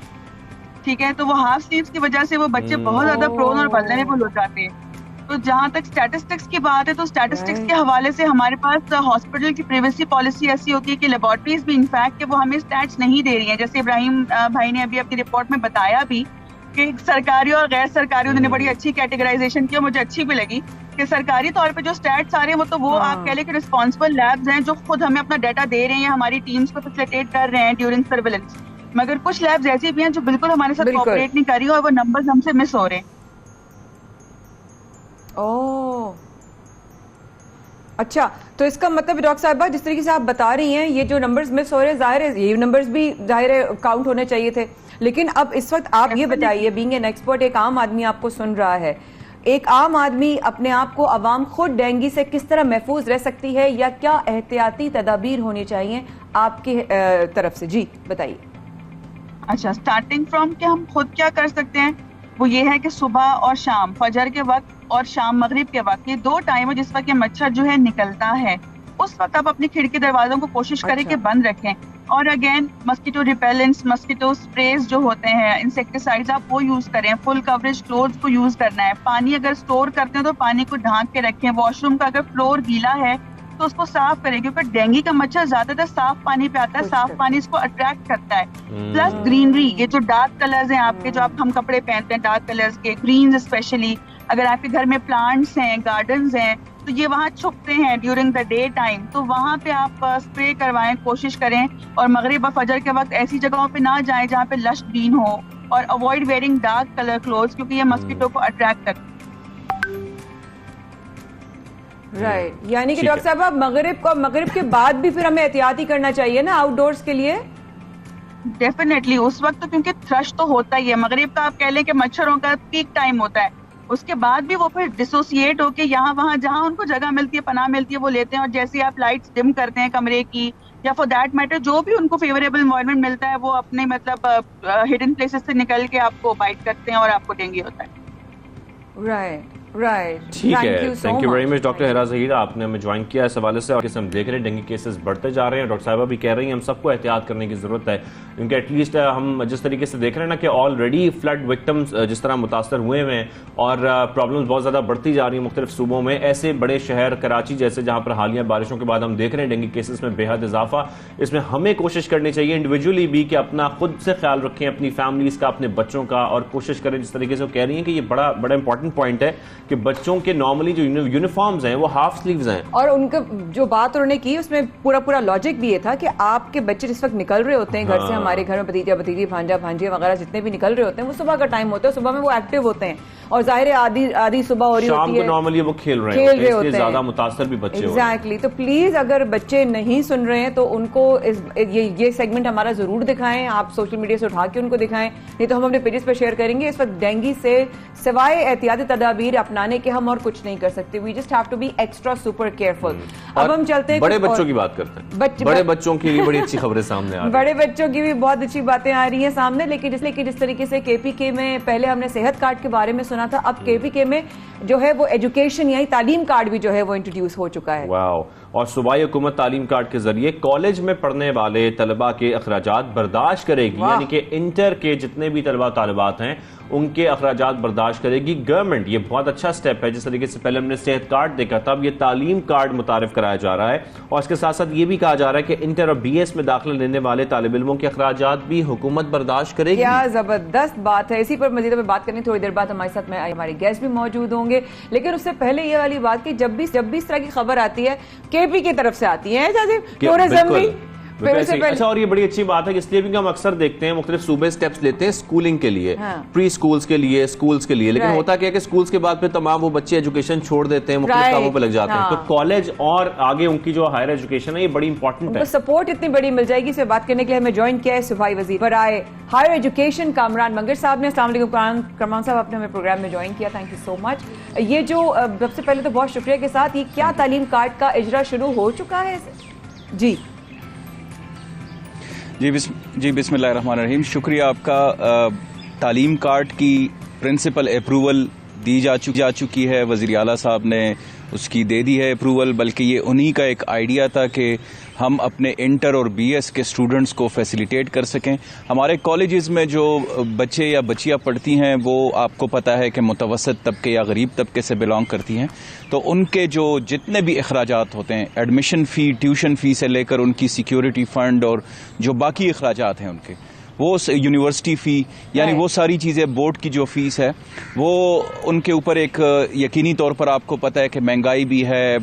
ठीक है, तो वो हाफ स्लीव्स की वजह से वो बच्चे बहुत ज्यादा प्रोन और वल्नरेबल हो जाते हैं. तो जहाँ तक स्टैटिस्टिक्स की बात है, तो स्टैटिस्टिक्स के हवाले से हमारे पास हॉस्पिटल की प्राइवेसी पॉलिसी ऐसी होती है कि लेबोरेटरीज भी इनफैक्ट कि वो हमें स्टैट्स नहीं दे रही हैं. जैसे इब्राहिम भाई ने अभी अपनी रिपोर्ट में बताया भी कि सरकारी और गैर सरकारी, उन्होंने बड़ी अच्छी कैटेगराइजेशन की, मुझे अच्छी भी लगी कि सरकारी तौर पे जो स्टैट्स आ रहे हैं वो आप कह लें कि रिस्पॉन्सिबल लैब्स हैं जो खुद हमें अपना डाटा दे रहे हैं, हमारी टीम्स को फैसिलिटेट कर रहे हैं ड्यूरिंग सर्विलेंस. मगर कुछ लैब्स ऐसी भी हैं जो बिल्कुल हमारे साथ कोऑपरेट नहीं कर रही और वो नंबर्स हमसे मिस हो रहे हैं.
ओह, अच्छा, तो इसका मतलब डॉक्टर साहिबा जिस तरीके से आप बता रही हैं, ये जो नंबर्स मिस हो रहे हैं, जाहिर है ये नंबर्स भी जाहिर है काउंट होने चाहिए थे. लेकिन अब इस वक्त आप ये बताइए, बीइंग एन एक्सपर्ट, एक आम आदमी आपको सुन रहा है, एक आम आदमी अपने आप को, अवाम खुद डेंगू से किस तरह महफूज रह सकती है या क्या एहतियाती तदाबीर होनी चाहिए आपकी तरफ से? जी बताइए.
अच्छा, स्टार्टिंग फ्रॉम कि हम खुद क्या कर सकते हैं, वो ये है कि सुबह और शाम, फजर के वक्त और शाम मगरिब के वक्त, ये दो टाइम है जिस वक्त ये मच्छर जो है निकलता है, उस वक्त आप अपनी खिड़की दरवाजों को कोशिश करें कि बंद रखें. और again mosquito repellents, mosquito sprays जो होते हैं, इंसेक्टिसाइड्स, आप वो यूज करें. फुल कवरेज क्लोथ्स को यूज करना है. पानी अगर स्टोर करते हैं तो पानी को ढांक के रखें. वॉशरूम का अगर फ्लोर गीला है तो उसको साफ करें, क्योंकि डेंगू का मच्छर ज्यादातर साफ पानी पे आता है. साफ पानी इसको अट्रैक्ट करता है. प्लस ग्रीनरी, ये जो डार्क कलर्स हैं आपके, जो आप हम कपड़े पहनते हैं डार्क कलर्स के, ग्रीन स्पेशली, अगर आपके घर में प्लांट्स हैं, गार्डन्स हैं, तो ये वहाँ छुपते हैं ड्यूरिंग द डे टाइम, तो वहाँ पे आप स्प्रे करवाएं, कोशिश करें. और मगरिब और फजर के वक्त ऐसी जगहों पे ना जाएं जहाँ पे लश ग्रीन हो, और avoid wearing dark colour clothes, क्योंकि ये मस्कीटो को अट्रैक्ट करते हैं.
राइट, यानी कि डॉक्टर साहब आप मगरिब के बाद भी फिर हमें एहतियाती करना चाहिए ना आउटडोर्स के लिए?
डेफिनेटली, उस वक्त तो क्योंकि थ्रश तो होता ही है. मगरिब का आप कह लें कि मच्छरों का पीक टाइम होता है. उसके बाद भी वो फिर डिसोसिएट होके यहाँ वहाँ जहाँ उनको जगह मिलती है, पनाह मिलती है, वो लेते हैं. और जैसे आप लाइट्स डिम करते हैं कमरे की, या फॉर दैट मैटर जो भी उनको फेवरेबल एनवायरनमेंट मिलता है, वो अपने मतलब हिडन प्लेसेस से निकल के आपको बाइट करते हैं और आपको डेंगू होता है.
राइट,
ठीक है. Thank you very much doctor Hira Zaheer, आपने हमें ज्वाइन किया इस हवाले से. और हम देख रहे हैं डेंगू केसेस बढ़ते जा रहे हैं. डॉक्टर साहिबा भी कह रही हैं हम सबको एहतियात करने की जरूरत है, क्योंकि एटलीस्ट हम जिस तरीके से देख रहे हैं ना कि ऑलरेडी फ्लड विक्टिम्स जिस तरह मुतासर हुए हैं और प्रॉब्लम्स बहुत ज्यादा बढ़ती जा रही है मुख्तलिफ सूबों में. ऐसे बड़े शहर कराची जैसे, जहां पर हालिया बारिशों के बाद हम देख रहे हैं डेंगू केसेस में बेहद इजाफा. इसमें हमें कोशिश करनी चाहिए इंडिविजुअली भी कि अपना खुद से ख्याल रखें, अपनी फैमिलीज का, अपने बच्चों का, और कोशिश करें जिस तरीके से वो कह रही हैं कि ये बड़ा बड़ा इंपॉर्टेंट पॉइंट है कि बच्चों के नॉर्मली जो यूनिफॉर्म्स हैं वो हाफ स्लीव्स हैं. और
उनका जो बात उन्होंने की उसमें पूरा लॉजिक भी ये था कि आपके बच्चे जिस वक्त निकल रहे होते हैं घर से, हमारे घर में भतीजा भतीजी, भांजा भांजी वगैरह जितने भी निकल रहे होते हैं, वो सुबह का टाइम होता है, सुबह में वो एक्टिव होते हैं. और जाहिर है आधी सुबह हो रही
शाम
होती
को
है,
नॉर्मली वो खेल रहे
खेल रहे
हैं,
होते
इसलिए
हैं।
ज्यादा मुतासर भी बच्चे हो रहे हैं।
एग्जैक्टली। तो प्लीज अगर बच्चे नहीं सुन रहे हैं तो उनको ये सेगमेंट हमारा जरूर दिखाएं, आप सोशल मीडिया से उठा के उनको दिखाएं, नहीं तो हम अपने पेजेस पर शेयर करेंगे। इस वक्त डेंगू से सिवाय एहतियाती तदाबीर अपनाने के हम और कुछ नहीं कर सकते। We just have to be extra super careful. अब हम चलते हैं
बड़े
कुछ
बच्चों
और-
की बात करते हैं। बड़े बच्चों की भी बड़ी अच्छी खबरें सामने आ रही हैं।
बड़े बच्चों की भी बहुत अच्छी बातें आ रही हैं सामने, लेकिन इसलिए कि जिस तरीके से केपीके में पहले हमने सेहत कार्ड के बारे में सुना था, अब केपीके में जो है वो एजुकेशन यानी तालीम कार्ड भी जो है वो इंट्रोड्यूस हो चुका है।
वाओ। और सूबाई हुकूमत तालीम कार्ड के जरिए कॉलेज में पढ़ने वाले तलबा के अखराजात बर्दाश्त करेगी,
वाह।
यानी कि इंटर के जितने भी तलबा तालिबात हैं उनके अखराजात बर्दाश्त करेगी गवर्नमेंट। ये बहुत अच्छा स्टेप है। जिस तरीके से पहले हमने सेहत कार्ड देखा था, अब ये तालीम कार्ड मुतारिफ कराया जा रहा है। और इसके साथ साथ ये भी कहा जा रहा है कि इंटर और BS में दाखिला लेने वाले तालिब इल्मों के अखराजात भी हुकूमत बर्दाश्त करेगी।
क्या जबरदस्त बात है। इसी पर मजीद में बात करनी, थोड़ी देर बाद हमारे साथ में हमारे गेस्ट भी मौजूद होंगे। लेकिन उससे पहले ये वाली बात कि जब भी इस तरह की खबर आती है KP की तरफ से आती है, टूरिज्म भी फिर उससे पहले-
अच्छा, और ये बड़ी अच्छी बात है इसलिए भी कि हम अक्सर देखते हैं मुख्तलिफ सूबे स्टेप्स लेते हैं स्कूलिंग के लिए,
हाँ।
प्री स्कूल्स के लिए, स्कूल्स के लिए, लेकिन
Right.
होता क्या है कि स्कूल्स के बाद फिर तमाम वो बच्चे एजुकेशन छोड़ देते हैं, मुख्तलिफ
Right.
कामों पे लग जाते हैं।
हाँ।
तो कॉलेज और आगे उनकी जो हायर एजुकेशन है ये बड़ी इंपॉर्टेंट
उनको
है।
सपोर्ट इतनी बड़ी मिल जाएगी। इसे बात करने के लिए हमें ज्वाइन किया है सूबाई वजीर बराए हायर एजुकेशन कामरान मंगर साहब ने। अस्सलाम वालेकुम कामरान साहब, आपने हमें प्रोग्राम में ज्वाइन किया, थैंक यू सो मच। ये जो सबसे पहले तो बहुत शुक्रिया के साथ, ये क्या तालीम कार्ड का इजरा शुरू हो चुका है? जी
बिस्मिल्लाहिर्रहमानिर्रहीम। शुक्रिया आपका। तालीम कार्ड की प्रिंसिपल अप्रूवल दी जा चुकी है। वज़ीर आला साहब ने उसकी दे दी है अप्रूवल, बल्कि ये उन्हीं का एक आइडिया था कि हम अपने इंटर और BS के स्टूडेंट्स को फैसिलिटेट कर सकें। हमारे कॉलेजेस में जो बच्चे या बच्चियां पढ़ती हैं वो आपको पता है कि मुतवसत तबके या गरीब तबके से बिलोंग करती हैं, तो उनके जो जितने भी अखराजात होते हैं, एडमिशन फ़ी, ट्यूशन फ़ी से लेकर उनकी सिक्योरिटी फ़ंड और जो बाकी अखराजात हैं उनके, वो यूनिवर्सिटी फ़ी, यानी वो सारी चीज़ें, बोर्ड की जो फ़ीस है वो उनके ऊपर एक यकीनी तौर पर आपको पता है कि महंगाई भी है,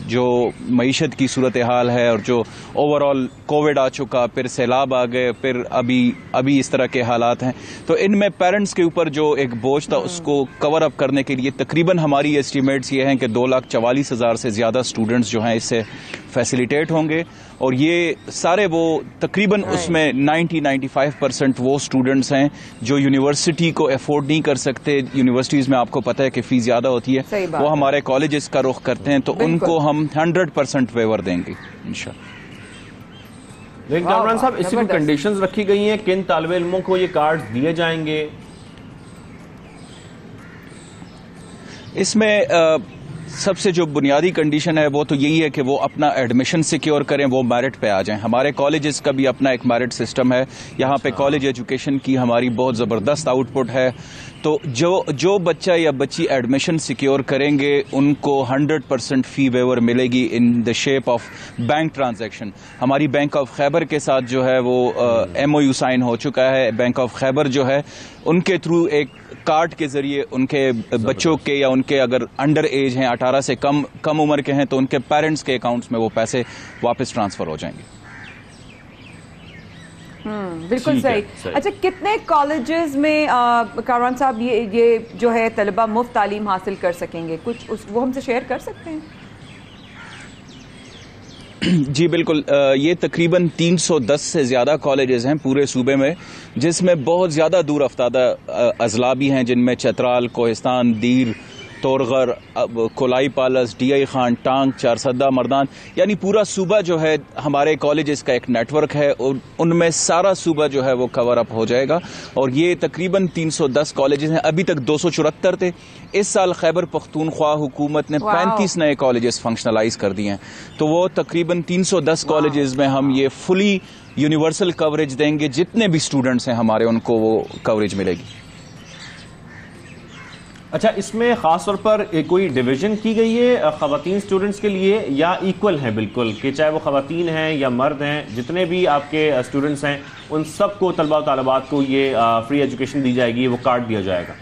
जो मईशत की सूरत हाल है, और जो ओवरऑल कोविड आ चुका, फिर सैलाब आ गए, फिर अभी इस तरह के हालात हैं, तो इनमें पेरेंट्स के ऊपर जो एक बोझ था उसको कवर अप करने के लिए तकरीबन हमारी एस्टीमेट्स ये हैं कि 2,44,000 से ज़्यादा स्टूडेंट्स जो हैं इससे फैसिलिटेट होंगे। और ये सारे वो तकरीबन उसमें 90-95% वो स्टूडेंट्स हैं जो यूनिवर्सिटी को अफोर्ड नहीं कर सकते। यूनिवर्सिटीज़ में आपको पता है कि फ़ीस ज़्यादा होती है, वो हमारे कॉलेजेस का रुख करते हैं, तो उनको हम 100% वेवर देंगे इंशाल्लाह।
लेकिन कामरान साहब, इसकी कोई कंडीशंस रखी गई हैं? किन तालिब इल्मों को ये कार्ड दिए जाएंगे?
इसमें सबसे जो बुनियादी कंडीशन है वो तो यही है कि वो अपना एडमिशन सिक्योर करें, वो मेरिट पे आ जाएं। हमारे कॉलेजेस का भी अपना एक मेरिट सिस्टम है। यहाँ पे कॉलेज एजुकेशन की हमारी बहुत ज़बरदस्त आउटपुट है। तो जो बच्चा या बच्ची एडमिशन सिक्योर करेंगे उनको 100% फ़ी वेवर मिलेगी in the shape of bank transaction. हमारी बैंक ऑफ खैबर के साथ जो है वो MOU साइन हो चुका है। बैंक ऑफ खैबर जो है उनके थ्रू एक कार्ड के जरिए उनके बच्चों के या उनके अगर अंडर एज हैं, 18 से कम उम्र के हैं, तो उनके पेरेंट्स के अकाउंट्स में वो पैसे वापस ट्रांसफर हो जाएंगे।
बिल्कुल सही। अच्छा, कितने कॉलेजेस में कामरान साहब ये जो है तलबा मुफ्त तालीम हासिल कर सकेंगे? कुछ वो हमसे शेयर कर सकते हैं?
जी बिल्कुल। ये तकरीबन 310 से ज़्यादा कॉलेजेस हैं पूरे सूबे में, जिसमें बहुत ज़्यादा दूर अफ्तादा अजला भी हैं, जिनमें चतराल, कोहिस्तान, दीर, तोरगर, कोलाई पालस, DI खान, टांग, चारसदा, मर्दान, यानी पूरा सूबा जो है हमारे कॉलेजेस का एक नेटवर्क है और उनमें सारा सूबा जो है वो कवर अप हो जाएगा। और ये तकरीबन 310 कॉलेजेस हैं। अभी तक 274 थे। इस साल खैबर पख्तूनख्वा हुकूमत ने 35 नए कॉलेजेस फंक्शनलाइज कर दिए हैं, तो वो तकरीबन 310 कॉलेजेस में हम ये फुली यूनिवर्सल कवरेज देंगे। जितने भी स्टूडेंट्स हैं हमारे, उनको वो कवरेज मिलेगी।
अच्छा, इसमें खास तौर पर कोई डिवीजन की गई है खवातीन स्टूडेंट्स के लिए, या इक्वल है बिल्कुल कि चाहे वो खवातीन हैं या मर्द हैं, जितने भी आपके स्टूडेंट्स हैं उन सबको, तलबा और तालिबात को ये फ्री एजुकेशन दी जाएगी, वो कार्ड दिया जाएगा?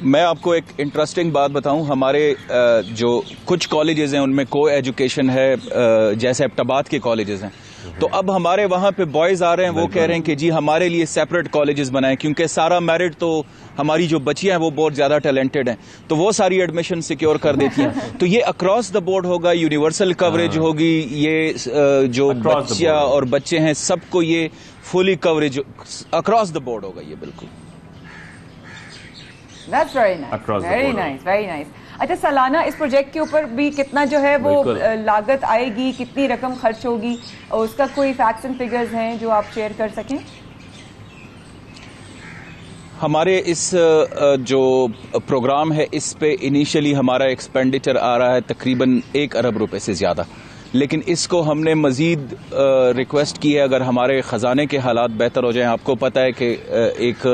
मैं आपको एक इंटरेस्टिंग बात बताऊं, हमारे जो कुछ कॉलेजेस हैं उनमें को एजुकेशन है, जैसे एबटाबाद के कॉलेजेस हैं तो अब हमारे वहाँ पे बॉयज़ आ रहे हैं, वो कह रहे हैं कि जी हमारे लिए सेपरेट कॉलेजेस बनाएं, क्योंकि सारा मेरिट तो हमारी जो बच्चियां हैं वो बहुत ज़्यादा टैलेंटेड हैं, तो वो सारी एडमिशन सिक्योर कर देती हैं। तो ये अक्रॉस द बोर्ड होगा, यूनिवर्सल कवरेज होगी, ये जो बच्चियां और बच्चे हैं सबको ये fully coverage across the board होगा, ये बिल्कुल।
That's very nice.
Across the
very
board.
nice, very nice. अच्छा, सालाना इस प्रोजेक्ट के ऊपर भी कितना जो है वो लागत आएगी, कितनी रकम खर्च होगी, और उसका कोई फैक्ट्स एंड फिगर्स हैं जो आप शेयर कर सकें?
हमारे इस जो प्रोग्राम है इस पे इनिशियली हमारा एक्सपेंडिचर आ रहा है तकरीबन 1 अरब रुपए से ज़्यादा, लेकिन इसको हमने मज़ीद रिक्वेस्ट की है अगर हमारे ख़जाने के हालात बेहतर हो जाएं। आपको पता है कि एक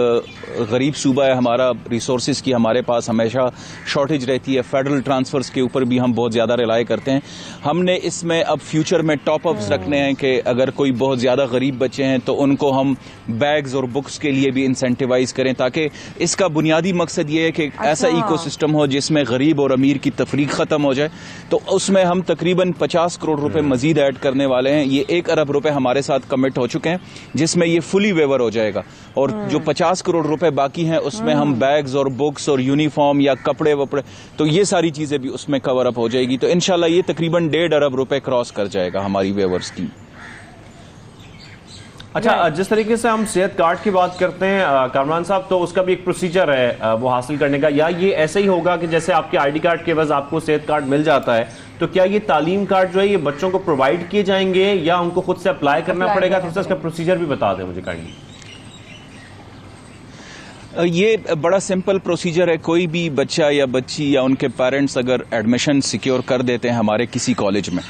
गरीब सूबा है हमारा, रिसोर्सेज की हमारे पास हमेशा शॉर्टेज रहती है, फेडरल ट्रांसफ़र्स के ऊपर भी हम बहुत ज़्यादा रिलाई करते हैं। हमने इसमें अब फ्यूचर में टॉप अप्स रखने हैं कि अगर कोई बहुत ज़्यादा गरीब बच्चे हैं तो उनको हम बैग्स और बुक्स के लिए भी इंसेंटिवाइज करें, ताकि इसका बुनियादी मकसद ये है कि ऐसा इकोसिस्टम हो जिसमें गरीब और अमीर की तफरीक ख़त्म हो जाए। तो उसमें हम तकरीबन 50 करोड़ रुपए मजीद ऐड करने वाले हैं। ये 1 अरब रुपए हमारे साथ कमिट हो चुके हैं, जिसमें ये फुली वेवर हो जाएगा, और जो 50 करोड़ रुपए बाकी हैं उसमें हम बैग्स और बुक्स और यूनिफॉर्म या कपड़े वपड़े, तो ये सारी चीजें भी उसमें कवर अप हो जाएगी। तो इंशाल्लाह ये तकरीबन 1.5 अरब रुपए क्रॉस कर जाएगा हमारी वेवर स्कीम।
अच्छा, जिस तरीके से हम सेहत कार्ड की बात करते हैं कामरान साहब, तो उसका भी एक प्रोसीजर है वो हासिल करने का, या ये ऐसे ही होगा कि जैसे आपके आईडी कार्ड के एवज आपको सेहत कार्ड मिल जाता है, तो क्या ये तालीम कार्ड जो है ये बच्चों को प्रोवाइड किए जाएंगे या उनको खुद से अप्लाई करना पड़ेगा? थोड़ा सा इसका प्रोसीजर भी बता दें मुझे काइंडली।
ये बड़ा सिंपल प्रोसीजर है। कोई भी बच्चा या बच्ची या उनके पेरेंट्स अगर एडमिशन सिक्योर कर देते हैं हमारे किसी कॉलेज में,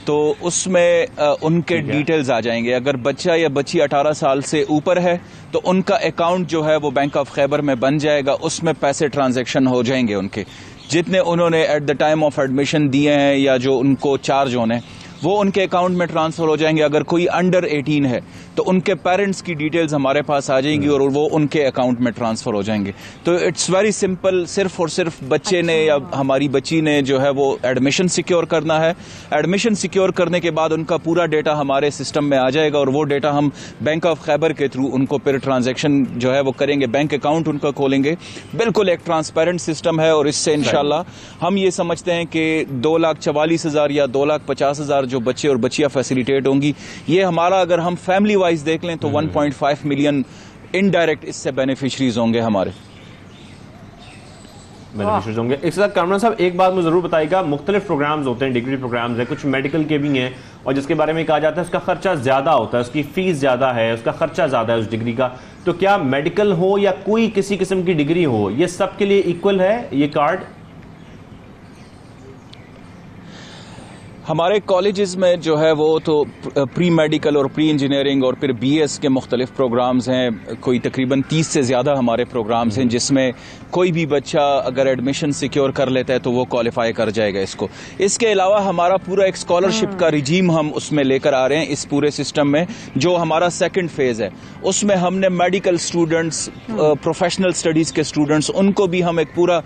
तो उसमें उनके डिटेल्स आ जाएंगे। अगर बच्चा या बच्ची 18 साल से ऊपर है तो उनका अकाउंट जो है वो बैंक ऑफ खैबर में बन जाएगा, उसमें पैसे ट्रांजैक्शन हो जाएंगे उनके, जितने उन्होंने at the time of admission दिए हैं या जो उनको चार्ज होने वो उनके अकाउंट में ट्रांसफर हो जाएंगे। अगर कोई अंडर 18 है तो उनके पेरेंट्स की डिटेल्स हमारे पास आ जाएंगी और वो उनके अकाउंट में ट्रांसफर हो जाएंगे। तो इट्स वेरी सिंपल, सिर्फ और सिर्फ बच्चे ने या हमारी बच्ची ने जो है वो एडमिशन सिक्योर करना है। एडमिशन सिक्योर करने के बाद उनका पूरा डेटा हमारे सिस्टम में आ जाएगा और वो डेटा हम बैंक ऑफ खैबर के थ्रू उनको फिर ट्रांजेक्शन जो है वो करेंगे, बैंक अकाउंट उनका खोलेंगे। बिल्कुल एक ट्रांसपेरेंट सिस्टम है और इससे इंशाल्लाह हम ये समझते हैं कि 2,44,000 या 2,50,000 जो बच्चे और बच्चियां फैसिलिटेट होंगी, ये हमारा अगर हम फैमिली वाइज देख लें तो 1.5 मिलियन इनडायरेक्ट इससे बेनिफिशरीज होंगे हमारे।
बेनिफिशरीज होंगे। एक साथ कामरान साहब एक बात मुझे जरूर बताइएगा, मुख्तलिफ प्रोग्राम्स होते हैं, डिग्री प्रोग्राम्स हैं, कुछ मेडिकल के भी हैं और जिसके बारे में कहा जाता है उसका खर्चा ज्यादा होता है, उसकी फीस ज्यादा है, उसका खर्चा ज्यादा है उस डिग्री का। तो क्या मेडिकल हो या कोई किसी किस्म की डिग्री हो, ये सबके लिए इक्वल है ये कार्ड?
हमारे कॉलेजेस में जो है वो तो प्री मेडिकल और प्री इंजीनियरिंग और फिर बीएस के मुख्तलिफ प्रोग्राम्स हैं, कोई तकरीबन 30 से ज़्यादा हमारे प्रोग्राम्स हैं, जिसमें कोई भी बच्चा अगर एडमिशन सिक्योर कर लेता है तो वो क्वालिफाई कर जाएगा इसको। इसके अलावा हमारा पूरा एक स्कॉलरशिप का रिजीम हम उसमें लेकर आ रहे हैं इस पूरे सिस्टम में, जो हमारा सेकेंड फेज़ है। उसमें हमने मेडिकल स्टूडेंट्स, प्रोफेशनल स्टडीज़ के स्टूडेंट्स, उनको भी हम एक पूरा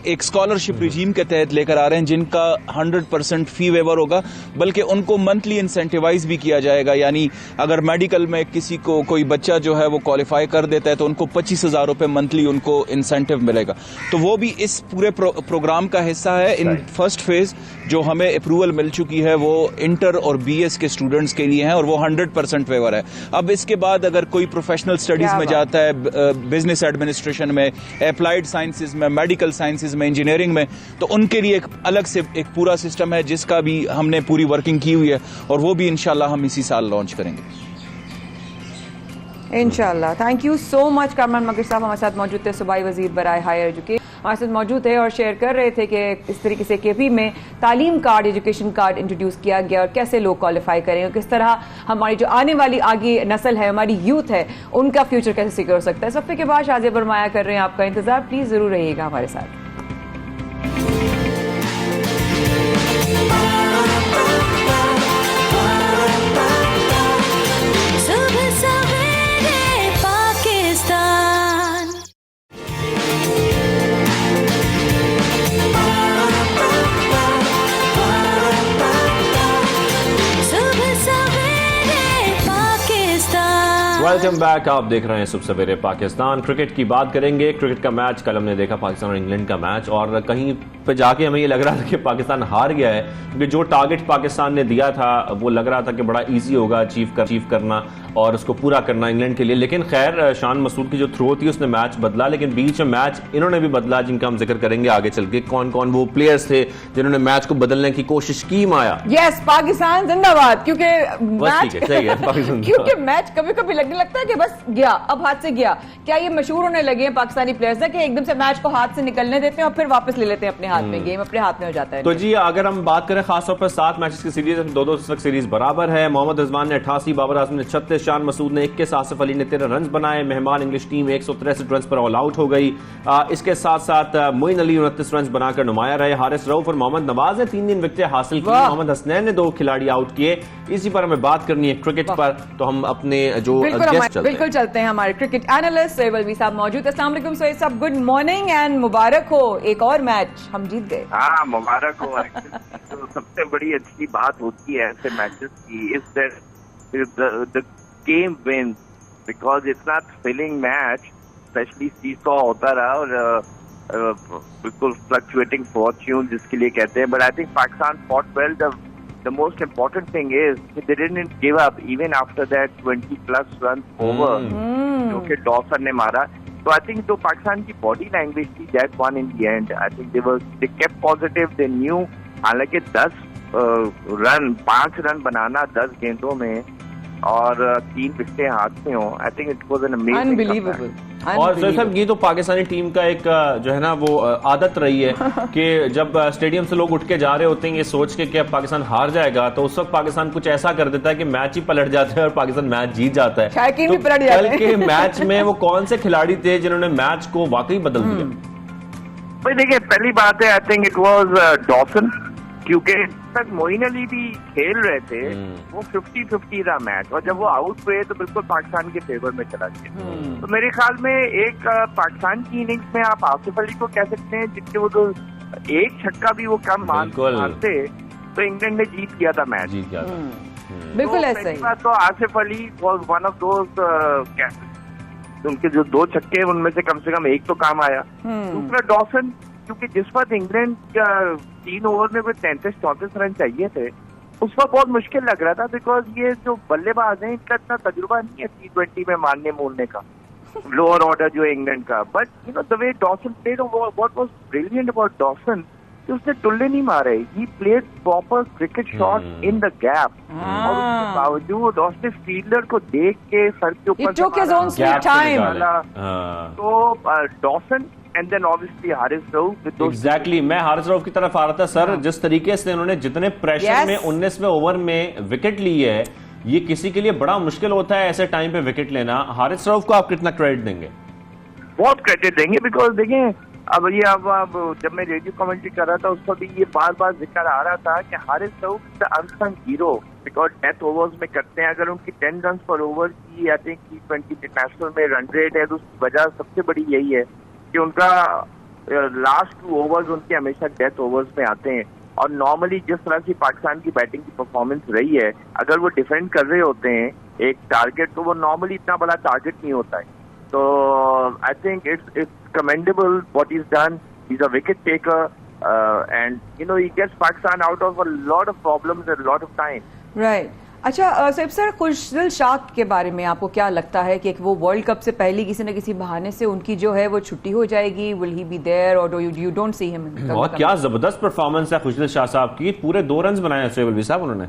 एक स्कॉलरशिप रिजीम के तहत लेकर आ रहे हैं, जिनका 100% फी वेवर होगा, बल्कि उनको मंथली इंसेंटिवाइज भी किया जाएगा। यानी अगर मेडिकल में किसी को कोई बच्चा जो है वो क्वालिफाई कर देता है तो उनको 25,000 रुपए मंथली उनको इंसेंटिव मिलेगा। तो वो भी इस पूरे प्रोग्राम का हिस्सा है। इन फर्स्ट फेज जो हमें अप्रूवल मिल चुकी है वो इंटर और बीएस के स्टूडेंट्स के लिए है और वो 100% वेवर है। अब इसके बाद अगर कोई प्रोफेशनल स्टडीज में जाता है, बिजनेस एडमिनिस्ट्रेशन में, अप्लाइड साइंसेज में, मेडिकल साइंसेज में, इंजीनियरिंग में, तो उनके लिए एक अलग से एक पूरा सिस्टम है जिसका भी हमने पूरी वर्किंग की हुई है और वो भी इंशाल्लाह हम इसी साल लॉन्च करेंगे
इंशाल्लाह। Thank you so much. Kamran मगर साहब हमारे साथ मौजूद थे, सूबाई वजीर बराए हायर एजुकेशन हमारे साथ मौजूद है और शेयर कर रहे थे कि इस तरीके से केपी में तालीम कार्ड, एजुकेशन कार्ड इंट्रोड्यूस किया गया और कैसे लोग क्वालिफाई करेंगे, किस तरह हमारी जो आने वाली आगे नस्ल है, हमारी यूथ है, उनका फ्यूचर कैसे सिक्योर हो सकता है। सफ़े के बाद शाज़िया बरमाया कर रहे हैं आपका इंतजार, प्लीज़ ज़रूर रहिएगा हमारे साथ।
Welcome back. आप देख रहे हैं सुबह सवेरे पाकिस्तान। क्रिकेट की बात करेंगे। क्रिकेट का मैच कल हमने देखा, पाकिस्तान और इंग्लैंड का मैच, और कहीं पे जाके हमें ये लग रहा था कि पाकिस्तान हार गया है, क्योंकि जो टारगेट पाकिस्तान ने दिया था वो लग रहा था कि बड़ा इजी होगा अचीव करना और उसको पूरा करना इंग्लैंड के लिए। लेकिन खैर, शान मसूद की जो थ्रो थी उसने मैच बदला, लेकिन बीच में मैच इन्होंने भी बदला, जिनका हम जिक्र करेंगे आगे चल के। कौन कौन वो प्लेयर्स थे जिन्होंने मैच को बदलने की कोशिश की? माया,
यस, पाकिस्तान जिंदाबाद। क्योंकि मैच
सही है, पाकिस्तान
क्योंकि मैच कभी कभी लगने लगता है कि बस गया, अब हाथ से गया। क्या ये मशहूर होने लगे हैं पाकिस्तानी प्लेयर्स कि एकदम से मैच को हाथ से निकलने देते हैं और फिर वापस ले लेते हैं अपने हाथ में, गेम अपने हाथ में हो जाता है।
तो जी, अगर हम बात करें खासतौर पर 7 मैचेस की सीरीज, 2-2 तक सीरीज बराबर है। मोहम्मद रिजवान ने 88, बाबर आजम ने 36, शान मसूद ने 21, आसिफ अली ने 13 रन बनाए। मेहमान इंग्लिश टीम 163 रन पर ऑल आउट हो गई। इसके साथ साथ मोइन अली 29 रन बनाकर नुमाया रहे। हारिस रऊफ और मोहम्मद नवाज ने 3 विकेटें हासिल की। मोहम्मद हसनैन ने 2 खिलाड़ी आउट किए। इसी पर हमें बात करनी है क्रिकेट पर, तो हम अपने जो
बिल्कुल चलते हैं। हमारे क्रिकेट एनालिस्ट सोहेब अलवी साहब मौजूद है। अस्सलाम वालेकुम सोहेब साहब, गुड मॉर्निंग एंड मुबारक हो, एक और मैच हम जीत गए।
हाँ, मुबारक हो। तो सबसे बड़ी अच्छी बात होती है ऐसे मैचेस की, is that the game wins, because it's not thrilling match, especially seesaw होता रहा और बिल्कुल फ्लक्चुएटिंग फॉर्च्यून जिसके लिए कहते हैं। But I think Pakistan fought well. The most important thing is they didn't give up even after that 20+ runs over जो कि डॉसन ने मारा। तो आई थिंक जो पाकिस्तान की बॉडी लैंग्वेज थी, that one in the end, I think they kept positive, they knew। हालांकि 5 run बनाना 10 गेंदों में और 3 विकेटें हाथ में हो, I think it was an amazing
unbelievable.
और साहब, ये तो पाकिस्तानी टीम का एक जो है ना वो आदत रही है कि जब स्टेडियम से लोग उठ के जा रहे होते हैं ये सोच के कि अब पाकिस्तान हार जाएगा, तो उस वक्त पाकिस्तान कुछ ऐसा कर देता है कि मैच ही पलट जाता है और पाकिस्तान मैच जीत जाता है।
तो
कल के मैच में वो कौन से खिलाड़ी थे जिन्होंने मैच को वाकई बदल दिया?
भाई देखिए, पहली बात है I think it was Dawson, क्योंकि तक मोइन अली भी खेल रहे थे। वो 50-50 रहा मैच, और जब वो आउट हुए तो बिल्कुल पाकिस्तान के फेवर में चला गया। तो मेरे ख्याल में एक पाकिस्तान की इनिंग्स में आप आसिफ अली को कह सकते हैं, जिसके वो तो एक छक्का भी वो कम मारते तो इंग्लैंड ने जीत गया था मैच।
बिल्कुल ऐसा ही।
तो Asif Ali was one of those, उनके जो 2 छक्के उनमें से कम एक तो काम आया। दूसरा डॉसन, क्योंकि जिस वक्त इंग्लैंड 3 ओवर में कोई 33-34 रन चाहिए थे, उस वक्त बहुत मुश्किल लग रहा था, बिकॉज ये जो बल्लेबाज हैं इनका इतना तजुर्बा नहीं है T20 में मारने मोड़ने का, लोअर ऑर्डर जो है इंग्लैंड का। But you know the way Dawson played, what was brilliant about Dawson कि उसने टुल्ले नहीं मारे, he played proper cricket shot in the gap, और उसके बावजूद उसने फील्डर को देख के सर के ऊपर तो Dawson and then obviously Haris Rauf.
Exactly, मैं हारिस रऊफ की तरफ आ रहा था सर। जिस तरीके से उन्होंने जितने प्रेशर में 19वें ओवर में विकेट ली है, ये किसी के लिए बड़ा मुश्किल होता है ऐसे टाइम पे विकेट लेना। हारिस रऊफ को आप कितना क्रेडिट देंगे?
बहुत क्रेडिट देंगे, बिकॉज देखें अब ये अब जब मैं रेडियो कमेंट्री कर रहा था उस पर भी ये बार बार जिक्र आ रहा था कि Haris Rauf the unsung hero, because death overs में करते हैं। अगर उनकी 10 रन पर ओवर की आई थिंक T20 इंटरनेशनल में रन रेट है, तो उसकी वजह सबसे बड़ी यही है कि उनका लास्ट 2 ओवर्स उनके हमेशा डेथ ओवर्स में आते हैं। और नॉर्मली जिस तरह से पाकिस्तान की बैटिंग की परफॉर्मेंस रही है, अगर वो डिफेंड कर रहे होते हैं एक टारगेट, तो वो नॉर्मली इतना बड़ा टारगेट नहीं होता है। तो I think it's commendable what is done. He is a wicket taker and you know he gets Pakistan out of a lot of problems and lot of time.
Right. अच्छा Sohaib sir, खुशदिल शाह के बारे में आपको क्या लगता है कि वो वर्ल्ड कप से पहले किसी न किसी बहाने से उनकी जो है वो छुट्टी हो जाएगी? विल ही बी देयर और यू डोंट सी हिम?
बहुत क्या जबरदस्त परफॉर्मेंस है खुशदिल शाह साहब की, पूरे 2 रन बनाए सोहेब अलवी साहब उन्होंने।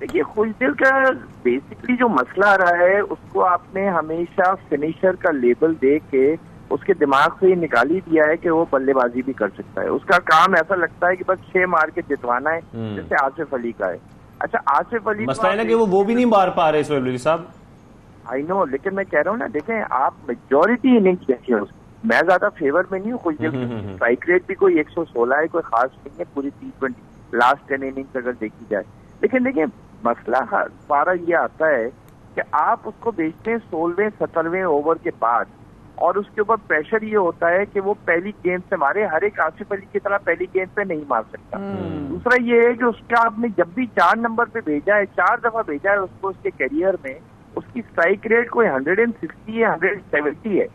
देखिए, खुशदिल का बेसिकली जो मसला रहा है, उसको आपने हमेशा फिनिशर का लेबल दे के उसके दिमाग से निकाल ही दिया है कि वो बल्लेबाजी भी कर सकता है। उसका काम ऐसा लगता है कि बस 6 मार के जितवाना है, जैसे आसिफ अली का है। अच्छा, आसिफ अली
मसला है ना कि वो भी नहीं मार पा रहे सोहेब अलवी साहब।
आई नो, लेकिन मैं कह रहा हूँ ना, देखें आप मेजॉरिटी इनिंग्स देखिए उसकी। मैं ज्यादा फेवर में नहीं हूँ खुशदिल की। स्ट्राइक रेट भी कोई 116 है, कोई खास नहीं है पूरी T20 लास्ट 10 इनिंग्स अगर देखी जाए। लेकिन देखिए, मसला सारा ये आता है कि आप उसको बेचते हैं 16वें 17वें ओवर के बाद, और उसके ऊपर प्रेशर ये होता है कि वो पहली गेंद से मारे। हर एक आसिफ अली की तरह पहली गेंद पे नहीं मार सकता। दूसरा ये है कि उसका आपने जब भी 4 नंबर पे भेजा है, 4 दफा भेजा है उसको उसके करियर में, उसकी स्ट्राइक रेट कोई 160 है, 170 है।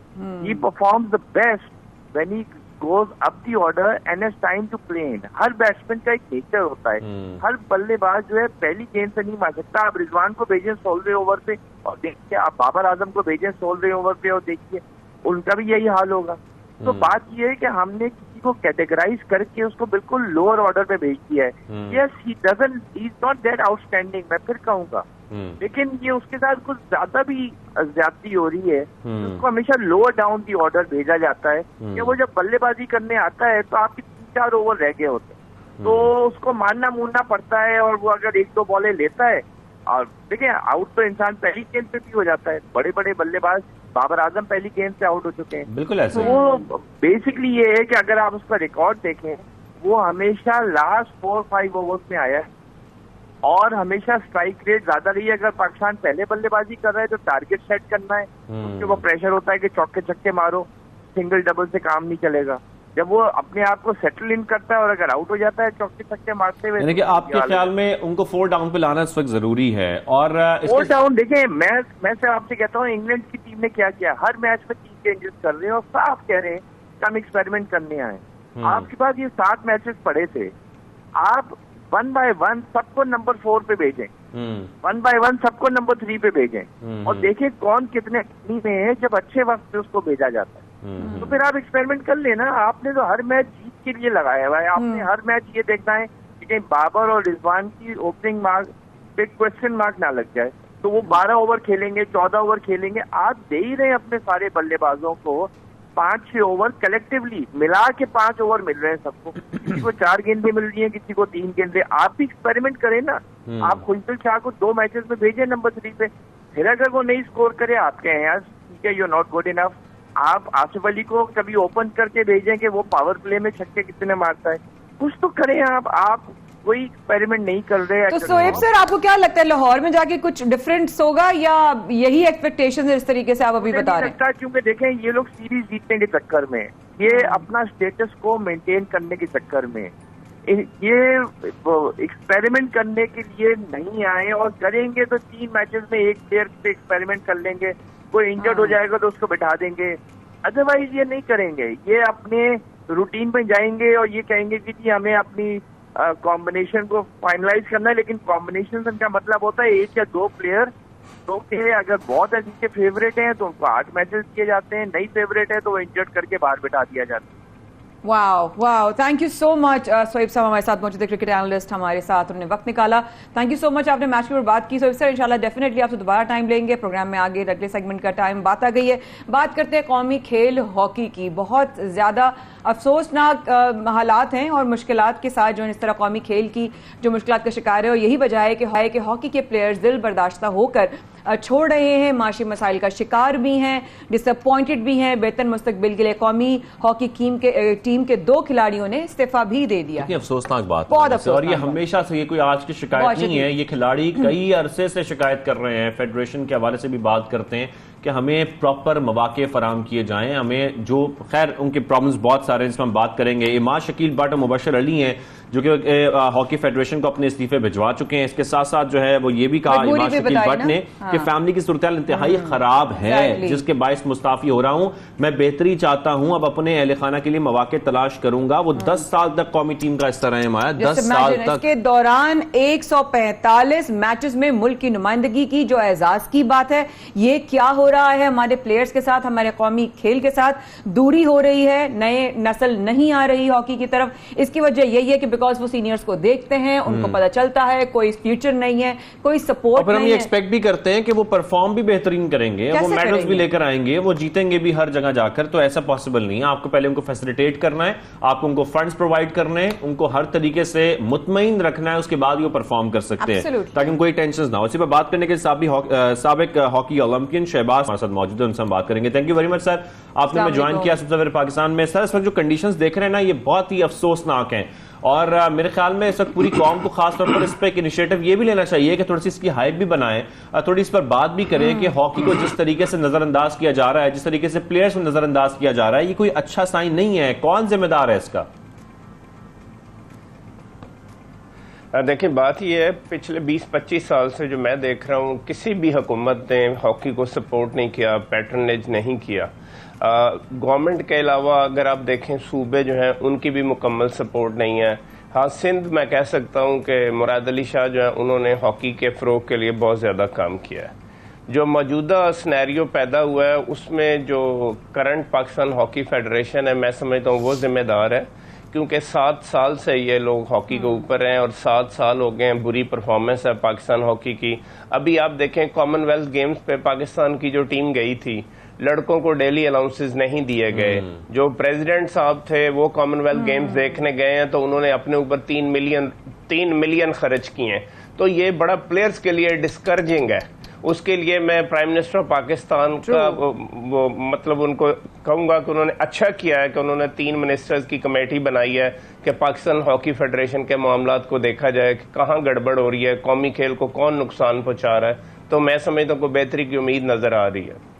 He performs the best when he goes up the order and has time to play in. हर बैट्समैन का एक नेचर होता है, हर बल्लेबाज जो है पहली गेंद से नहीं मार सकता। आप रिजवान को भेजें 16वें ओवर पे और देखिए, आप बाबर आजम को भेजें 16वें ओवर पे और देखिए उनका भी यही हाल होगा। तो बात यह है कि हमने किसी को कैटेगराइज करके उसको बिल्कुल लोअर ऑर्डर में भेज दिया है। Yes, he is not that outstanding, मैं फिर कहूंगा, लेकिन ये उसके साथ कुछ ज्यादा भी ज्यादती हो रही है। उसको हमेशा लोअर डाउन दी ऑर्डर भेजा जाता है कि वो जब बल्लेबाजी करने आता है तो आपके 3-4 ओवर रह गए होते हैं, तो उसको मानना मूनना पड़ता है। और वो अगर 1-2 बॉलें लेता है, और देखिए आउट तो इंसान पहली गेंद पे भी हो जाता है। बड़े बड़े बल्लेबाज, बाबर आजम पहली गेंद से आउट हो चुके हैं।
बिल्कुल ऐसे।
तो वो बेसिकली ये है कि अगर आप उसका रिकॉर्ड देखें, वो हमेशा लास्ट 4-5 ओवर्स में आया है और हमेशा स्ट्राइक रेट ज्यादा रही है। अगर पाकिस्तान पहले बल्लेबाजी कर रहा है तो टारगेट सेट करना है, उसके वो प्रेशर होता है कि चौके छक्के मारो, सिंगल डबल से काम नहीं चलेगा। जब वो अपने आप को सेटल इन करता है और अगर आउट हो जाता है चौके छक्के मारते हुए,
यानी कि आपके ख्याल में उनको 4 डाउन पे लाना इस वक्त जरूरी है। और
4 डाउन देखिए, मैं से आपसे कहता हूँ, इंग्लैंड की टीम ने क्या किया, हर मैच में 3 चेंजेस कर रहे हैं और साफ कह रहे हैं कि हम एक्सपेरिमेंट करने आए। आपके पास ये 7 मैचेस पड़े थे, आप 1 by 1 सबको नंबर 4 पे भेजें, 1 by 1 सबको नंबर 3 पे भेजें और देखें कौन कितने में है। जब अच्छे वक्त पे उसको भेजा जाता है तो फिर आप एक्सपेरिमेंट कर लेना। आपने तो हर मैच जीत के लिए लगाया हुआ है, आपने हर मैच ये देखना है कि कहीं बाबर और रिजवान की ओपनिंग मार्क पे क्वेश्चन मार्क ना लग जाए। तो वो 12 ओवर खेलेंगे, 14 ओवर खेलेंगे। आप दे ही रहे हैं अपने सारे बल्लेबाजों को 5-6 ओवर, कलेक्टिवली मिला के 5 ओवर मिल रहे हैं सबको। किसी को 4 गेंदें मिल रही हैं, किसी को 3 गेंदें। आप भी एक्सपेरिमेंट करें ना। आप खुशबुल शाह को 2 मैचेस में भेजें नंबर 3 पे, फिर अगर वो नहीं स्कोर करे, आप कहें यार ठीक है, यू नॉट गुड इनफ। आप आसिफ अली को कभी ओपन करके भेजें कि वो पावर प्ले में छक्के कितने मारता है, कुछ तो करें। आप कोई एक्सपेरिमेंट नहीं कर रहे।
तो सोएब सर, आपको क्या लगता है लाहौर में जाके कुछ डिफरेंस होगा या यही एक्सपेक्टेशन है इस तरीके से आप अभी बता रहे हैं?
क्योंकि देखें, ये लोग सीरीज जीतने के चक्कर में, ये अपना स्टेटस को मेंटेन करने के चक्कर में, ये एक्सपेरिमेंट करने के लिए नहीं आए। और करेंगे तो 3 मैचेस में एक प्लेयर पे एक्सपेरिमेंट कर लेंगे, कोई इंजर्ड हो जाएगा तो उसको बिठा देंगे, अदरवाइज ये नहीं करेंगे। ये अपने रूटीन में जाएंगे और ये कहेंगे कि जी हमें अपनी कॉम्बिनेशन को फाइनलाइज करना है। लेकिन कॉम्बिनेशन का मतलब होता है 1 या 2 प्लेयर, तो अगर बहुत अच्छे फेवरेट हैं तो उनको 8 मैचेस किए जाते हैं, नहीं फेवरेट है तो वो इंजर्ड करके बाहर बिठा दिया जाता है।
Wow, thank you so much. Shoaib साहब हमारे साथ मौजूद है, क्रिकेट एनालिस्ट हमारे साथ, उन्होंने वक्त निकाला। थैंक यू सो मच, आपने मैच के ऊपर बात की। सोएब सर, इंशाल्लाह डेफिनेटली आपसे दोबारा टाइम लेंगे प्रोग्राम में। आगे अगले सेगमेंट का टाइम बात आ गई है, बात करते हैं कौमी खेल हॉकी की। बहुत ज्यादा अफसोसनाक हालात हैं और मुश्किलात के साथ जो इस तरह कौमी खेल की जो मुश्किलात का शिकार है, और यही वजह है कि हॉकी के प्लेयर्स दिल बर्दाश्ता होकर छोड़ रहे हैं, माशी मसाइल का शिकार भी हैं, डिसअपॉइंटेड भी हैं। बेहतर मुस्तकबिल के लिए कौमी हॉकी टीम के 2 खिलाड़ियों ने इस्तीफा भी दे दिया।
अफसोसनाक बात
बहुत
है।
अफसोसनाक
और ये हमेशा से, ये कोई आज की शिकायत नहीं है, ये खिलाड़ी कई अरसे से शिकायत कर रहे हैं। फेडरेशन के हवाले से भी बात करते हैं कि हमें प्रॉपर मौके फराम किए जाएं, हमें जो खैर उनके प्रॉब्लम्स बहुत सारे हैं जिसमें हम बात करेंगे। इमाद शकील भट्ट और मुबशर अली हैं जो कि हॉकी फेडरेशन को अपने इस्तीफे भिजवा चुके हैं। इसके साथ साथ जो है वो ये भी कहा इमाद शकील भट्ट ने कि फैमिली की सूरत-ए-हाल इंतहाई खराब है, जिसके बायस मुस्ताफी हो रहा हूं। मैं बेहतरी चाहता हूं, अब अपने अहले खाना के लिए मौके तलाश करूंगा। वो 10 साल तक कौमी टीम का हिस्सा रहे हैं, 10 साल तक।
इसके दौरान 145 मैचेस में मुल्क की नुमाइंदगी की, जो एजाज की बात है। ये क्या हो रहा है हमारे प्लेयर्स के साथ, हमारे कौमी खेल के साथ? दूरी हो रही है, नए नस्ल नहीं आ रही हॉकी की तरफ। इसकी वजह यही है कि बिकॉज वो सीनियर्स को देखते हैं, उनको पता चलता है कोई फ्यूचर नहीं है, कोई सपोर्ट नहीं है।
हम ये एक्सपेक्ट भी करते हैं कि वो परफॉर्म भी बेहतरीन करेंगे, वो मेडल्स भी लेकर आएंगे, वो जीतेंगे भी हर जगह जाकर। तो ऐसा पॉसिबल नहीं है। आपको पहले उनको फैसिलिटेट करना है, आपको उनको फंड्स प्रोवाइड करने हैं, उनको हर तरीके से मुतमईन रखना है, उसके बाद वो परफॉर्म कर सकते हैं ताकि उनको कोई टेंशन ना हो। इसी पर बात करने के साबिक हॉकी ओलंपियन शहबाज हमारे साथ मौजूद है, उनसे हम बात करेंगे। Thank you very much sir, आपने हमें ज्वाइन किया सबसे पहले पाकिस्तान में। सर, इस वक्त जो कंडीशंस देख रहे हैं ना, ये बहुत ही अफसोसनाक हैं और मेरे ख्याल में इस वक्त पूरी कौम को खासतौर पर इस पर एक इनिशिएटिव ये भी लेना चाहिए कि थोड़ी सी इसकी हाइप भी बनाएं, थोड़ी इस पर बात भी करें कि हॉकी को जिस तरीके से नजरअंदाज किया जा रहा है, जिस तरीके से प्लेयर्स को नजरअंदाज किया जा रहा है, ये कोई अच्छा साइन नहीं है। कौन जिम्मेदार है इसका?
देखिए बात ये है, पिछले 20-25 साल से जो मैं देख रहा हूँ, किसी भी हुकूमत ने हॉकी को सपोर्ट नहीं किया, पैटर्नेज नहीं किया। गवर्नमेंट के अलावा अगर आप देखें सूबे जो हैं उनकी भी मुकम्मल सपोर्ट नहीं है। हाँ, सिंध मैं कह सकता हूँ कि मुराद अली शाह जो है उन्होंने हॉकी के फ़रोग के लिए बहुत ज़्यादा काम किया है। जो मौजूदा स्नैरियो पैदा हुआ है उसमें जो करंट पाकिस्तान हॉकी फेडरेशन है, मैं समझता हूँ वो जिम्मेदार है, क्योंकि 7 साल से ये लोग हॉकी के ऊपर हैं और 7 साल हो गए हैं बुरी परफॉर्मेंस है पाकिस्तान हॉकी की। अभी आप देखें कॉमनवेल्थ गेम्स पे पाकिस्तान की जो टीम गई थी, लड़कों को डेली अलाउंसेस नहीं दिए गए। जो प्रेसिडेंट साहब थे वो कॉमनवेल्थ गेम्स देखने गए हैं तो उन्होंने अपने ऊपर 3 मिलियन खर्च किए हैं। तो ये बड़ा प्लेयर्स के लिए डिस्करेजिंग है। उसके लिए मैं प्राइम मिनिस्टर ऑफ पाकिस्तान का वो मतलब उनको कहूंगा कि उन्होंने अच्छा किया है कि उन्होंने 3 मिनिस्टर्स की कमेटी बनाई है कि पाकिस्तान हॉकी फेडरेशन के मामलात को देखा जाए कि कहाँ गड़बड़ हो रही है, कौमी खेल को कौन नुकसान पहुंचा रहा है। तो मैं समझता हूँ कोई बेहतरी की उम्मीद नजर आ रही है।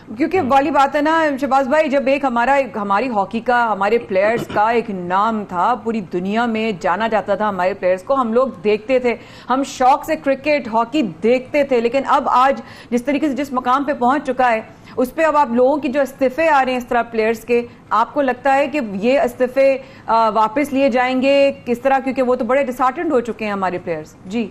क्योंकि वाली बात है ना शहबाज भाई, जब एक हमारी हॉकी का, हमारे प्लेयर्स का एक नाम था, पूरी दुनिया में जाना जाता था हमारे प्लेयर्स को, हम लोग देखते थे, हम शौक से क्रिकेट हॉकी देखते थे। लेकिन अब आज जिस तरीके से जिस मकाम पे पहुंच चुका है उस पे अब आप लोगों की जो इस्तीफे आ रहे हैं इस तरह प्लेयर्स के, आपको लगता है कि ये इस्तीफे वापस लिए जाएंगे किस तरह? क्योंकि वो तो बड़े डिसहार्टेंड हो चुके हैं हमारे प्लेयर्स। जी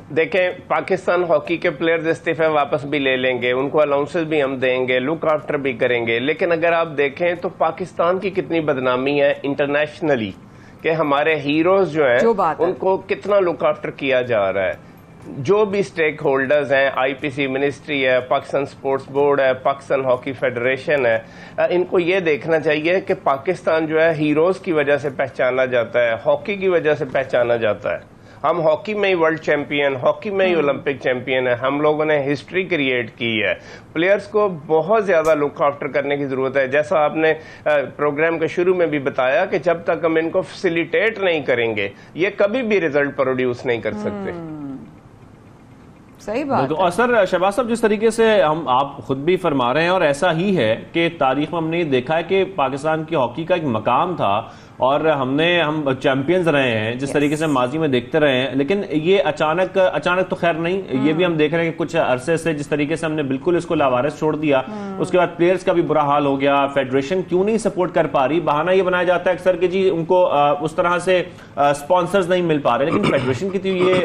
देखें, पाकिस्तान हॉकी के प्लेयर्स इस्तीफे वापस भी ले लेंगे, उनको अलाउंसेस भी हम देंगे, लुक आफ्टर भी करेंगे। लेकिन अगर आप देखें तो पाकिस्तान की कितनी बदनामी है इंटरनेशनली कि हमारे हीरोज जो हैं उनको कितना लुक आफ्टर किया जा रहा है। जो भी स्टेक होल्डर्स हैं, आईपीसी मिनिस्ट्री है, पाकिस्तान स्पोर्ट्स बोर्ड है, पाकिस्तान हॉकी फेडरेशन है, इनको ये देखना चाहिए कि पाकिस्तान जो है हीरोज की वजह से पहचाना जाता है, हॉकी की वजह से पहचाना जाता है। हम हॉकी में ही वर्ल्ड चैंपियन, हॉकी में ही ओलंपिक चैंपियन है। हम लोगों ने हिस्ट्री क्रिएट की है। प्लेयर्स को बहुत ज्यादा लुक आफ्टर करने की जरूरत है। जैसा आपने प्रोग्राम के शुरू में भी बताया कि जब तक हम इनको फैसिलिटेट नहीं करेंगे ये कभी भी रिजल्ट प्रोड्यूस नहीं कर सकते।
सही बात।
और सर शहबाज साहब, जिस तरीके से आप खुद भी फरमा रहे हैं और ऐसा ही है कि तारीख में हमने देखा है कि पाकिस्तान की हॉकी का एक मकाम था और हम चैंपियंस रहे हैं जिस तरीके से माजी में देखते रहे हैं। लेकिन ये अचानक तो खैर नहीं, ये भी हम देख रहे हैं कि कुछ अरसे से जिस तरीके से हमने बिल्कुल इसको लावारिस छोड़ दिया, उसके बाद प्लेयर्स का भी बुरा हाल हो गया। फेडरेशन क्यों नहीं सपोर्ट कर पा रही? बहाना ये बनाया जाता है अक्सर कि जी उनको उस तरह से स्पॉन्सर्स नहीं मिल पा रहे। लेकिन फेडरेशन की तो ये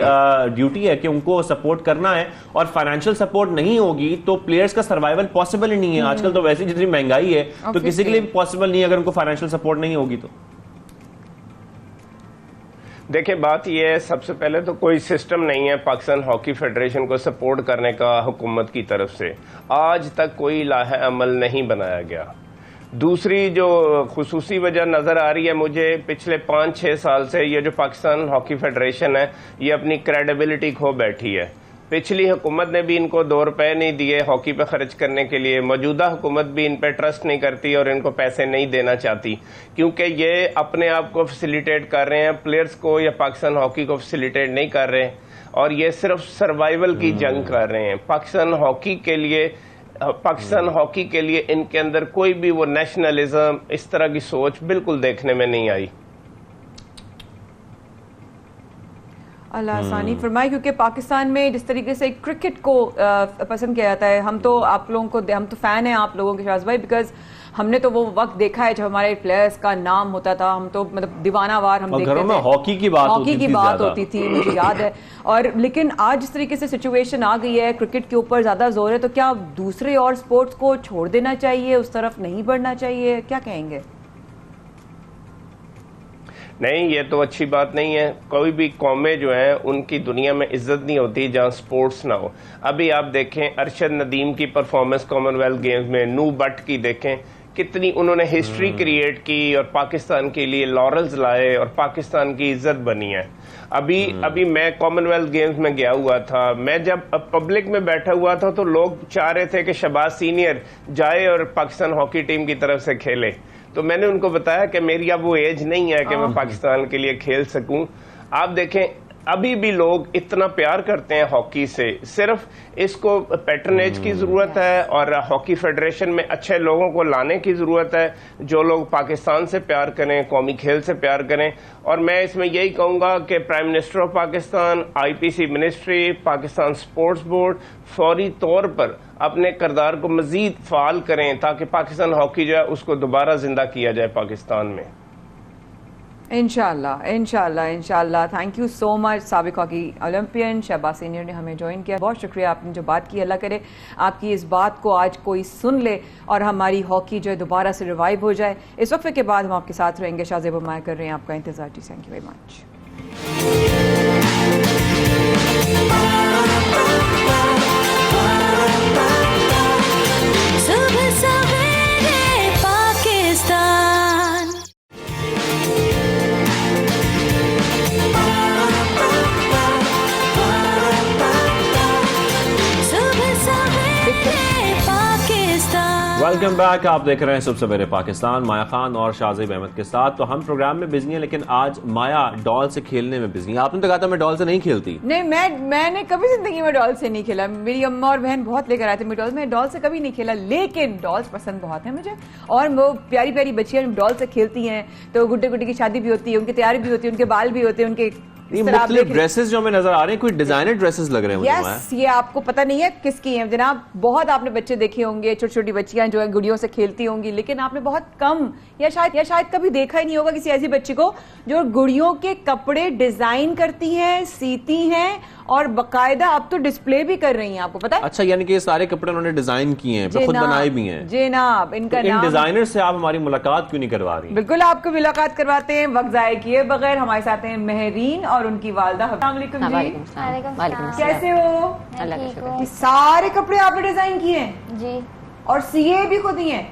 ड्यूटी है कि उनको सपोर्ट करना है और फाइनेंशियल सपोर्ट नहीं होगी तो प्लेयर्स का सर्वाइवल पॉसिबल ही नहीं है। आजकल तो वैसे जितनी महंगाई है तो किसी के लिए भी पॉसिबल नहीं है अगर उनको फाइनेंशियल सपोर्ट नहीं होगी तो।
देखिए बात यह है, सबसे पहले तो कोई सिस्टम नहीं है पाकिस्तान हॉकी फेडरेशन को सपोर्ट करने का हुकूमत की तरफ से। आज तक कोई लाहे अमल नहीं बनाया गया। दूसरी जो खुसूसी वजह नजर आ रही है मुझे पिछले 5-6 साल से, ये जो पाकिस्तान हॉकी फेडरेशन है ये अपनी क्रेडिबिलिटी खो बैठी है। पिछली हुकूमत ने भी इनको 2 रुपए नहीं दिए हॉकी पे खर्च करने के लिए। मौजूदा हुकूमत भी इन पे ट्रस्ट नहीं करती और इनको पैसे नहीं देना चाहती, क्योंकि ये अपने आप को फैसिलिटेट कर रहे हैं, प्लेयर्स को या पाकिस्तान हॉकी को फैसिलिटेट नहीं कर रहे हैं और ये सिर्फ सर्वाइवल की जंग कर रहे हैं। पाकिस्तान हॉकी के लिए इनके अंदर कोई भी वो नेशनलिज्म, इस तरह की सोच बिल्कुल देखने में नहीं आई।
अल्लाह आसानी फरमाए, क्योंकि पाकिस्तान में जिस तरीके से क्रिकेट को पसंद किया जाता है, हम तो आप लोगों को, हम तो फैन हैं आप लोगों के शहबाज भाई, बिकॉज हमने तो वो वक्त देखा है जब हमारे प्लेयर्स का नाम होता था, हम तो मतलब दीवानावार हम देखते थे।
घरों में हॉकी की बात होती
थी मुझे याद है। और लेकिन आज जिस तरीके से सिचुएशन आ गई है, क्रिकेट के ऊपर ज्यादा जोर है, तो क्या दूसरे और स्पोर्ट्स को छोड़ देना चाहिए, उस तरफ नहीं बढ़ना चाहिए? क्या कहेंगे?
नहीं, ये तो अच्छी बात नहीं है। कोई भी कौमें जो हैं उनकी दुनिया में इज्जत नहीं होती जहां स्पोर्ट्स ना हो। अभी आप देखें अरशद नदीम की परफॉर्मेंस कॉमनवेल्थ गेम्स में, नू बट की देखें, कितनी उन्होंने हिस्ट्री क्रिएट की और पाकिस्तान के लिए लॉरल्स लाए और पाकिस्तान की इज्जत बनी है। अभी मैं कॉमनवेल्थ गेम्स में गया हुआ था। मैं जब पब्लिक में बैठा हुआ था तो लोग चाह रहे थे कि शहबाज सीनियर जाए और पाकिस्तान हॉकी टीम की तरफ से खेले। तो मैंने उनको बताया कि मेरी अब वो एज नहीं है कि मैं पाकिस्तान के लिए खेल सकूं। आप देखें अभी भी लोग इतना प्यार करते हैं हॉकी से। सिर्फ इसको पैटर्नेज की जरूरत है और हॉकी फेडरेशन में अच्छे लोगों को लाने की जरूरत है, जो लोग पाकिस्तान से प्यार करें, कौमी खेल से प्यार करें। और मैं इसमें यही कहूंगा कि prime minister of Pakistan, IPC ministry, Pakistan sports board फौरी तौर पर अपने किरदार को मजीद फाल करें ताकि पाकिस्तान हॉकी जो है उसको दोबारा जिंदा किया जाए पाकिस्तान में।
इंशाल्लाह इंशाल्लाह इंशाल्लाह। Thank you so much. साबिक हॉकी ओलंपियन शहबाज सीनियर ने हमें ज्वाइन किया, बहुत शुक्रिया आपने जो बात की। अल्लाह करे आपकी इस बात को आज कोई सुन ले और हमारी हॉकी जो है दोबारा से रिवाइव हो जाए। इस वक्त के बाद हम आपके साथ रहेंगे। शाहजेब उमाया कर रहे हैं आपका इंतजार। जी thank you very much.
Welcome back. आप देख रहे हैं सुबह सवेरे पाकिस्तान, माया खान और शाहजेब अहमद के साथ। तो हम प्रोग्राम में बिजी हैं, लेकिन आज माया डॉल से खेलने में बिजी है। आपने तो कहा था मैं डॉल से नहीं खेलती।
नहीं, मैंने कभी जिंदगी में डॉल से नहीं खेला। मेरी अम्मा और बहन बहुत लेकर आए थे मैं डॉल से कभी नहीं खेला, लेकिन डॉल्स पसंद बहुत है मुझे। और वो प्यारी प्यारी बच्चियां डॉल से खेलती हैं तो गुड्डे गुड्डे की शादी भी होती है, उनकी तैयारी भी होती है, उनके बाल भी होते हैं, उनके
ड्रेसेस जो हमें नजर आ रहे हैं कोई डिजाइनर ड्रेसेस लग रहे हैं।
यस, ये आपको पता नहीं है किसकी है जनाब। बहुत आपने बच्चे देखे होंगे, छोटी छोटी बच्चियां जो है गुड़ियों से खेलती होंगी, लेकिन आपने बहुत कम या शायद कभी देखा ही नहीं होगा किसी ऐसी बच्ची को जो गुड़ियों के कपड़े डिजाइन करती हैं, सीती हैं और बकायदा अब तो डिस्प्ले भी कर रही हैं। आपको पता है?
अच्छा, यानी कि ये सारे कपड़े उन्होंने डिजाइन किए हैं, खुद बनाए भी हैं।
जनाब, इनका
इन डिजाइनर से आप हमारी मुलाकात क्यों नहीं करवा रही?
बिल्कुल आपको मुलाकात करवाते हैं वक्त जाए किए बगैर। हमारे साथ हैं महरीन और उनकी वालदा। कैसे हो? ये सारे कपड़े आपने डिजाइन किए हैं
जी,
और सीए भी खुद ही हैं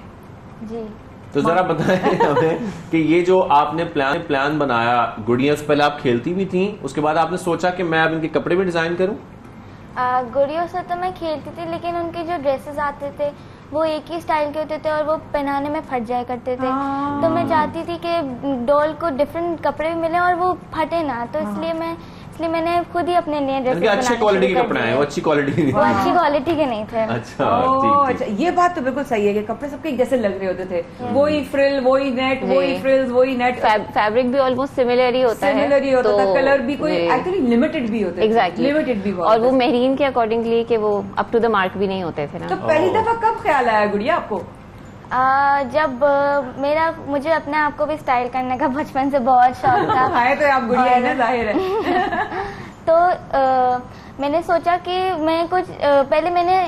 जी।
तो जरा बताएं हमें कि ये जो आपने प्लान बनाया, गुड़िया से पहले आप खेलती भी थी, उसके बाद आपने सोचा कि मैं अब इनके कपड़े भी डिजाइन करूं?
गुड़ियों से तो मैं खेलती थी, लेकिन उनके जो ड्रेसेस आते थे वो एक ही स्टाइल के होते थे और वो पहनाने में फट जाया करते थे। तो मैं चाहती थी कि डॉल को डिफरेंट कपड़े भी मिले और वो फटे ना, तो इसलिए मैंने खुद ही अपने लिए ड्रेसेस बनाने
अच्छी क्वालिटी के कपड़े हैं। वो अच्छी क्वालिटी
के नहीं थे।
अच्छा,
ये बात तो बिल्कुल सही है कि कपड़े सबके जैसे लग रहे होते थे, वही फ्रिल, वही नेट, वही फ्रिल्स, वही नेट।
फैब्रिक भी ऑलमोस्ट सिमिलर ही होता है,
कलर भी कोई एक्चुअली लिमिटेड भी होते हैं, लिमिटेड भी।
और वो मेहरीन के अकॉर्डिंगली कि वो अप टू द मार्क भी नहीं होते थे ना।
तो पहली दफा कब ख्याल आया गुड़िया आपको?
जब मुझे अपने आप को भी स्टाइल करने का बचपन से बहुत शौक था।
है तो आप गुड़िया है ना, जाहिर है।
तो मैंने सोचा कि मैं कुछ पहले मैंने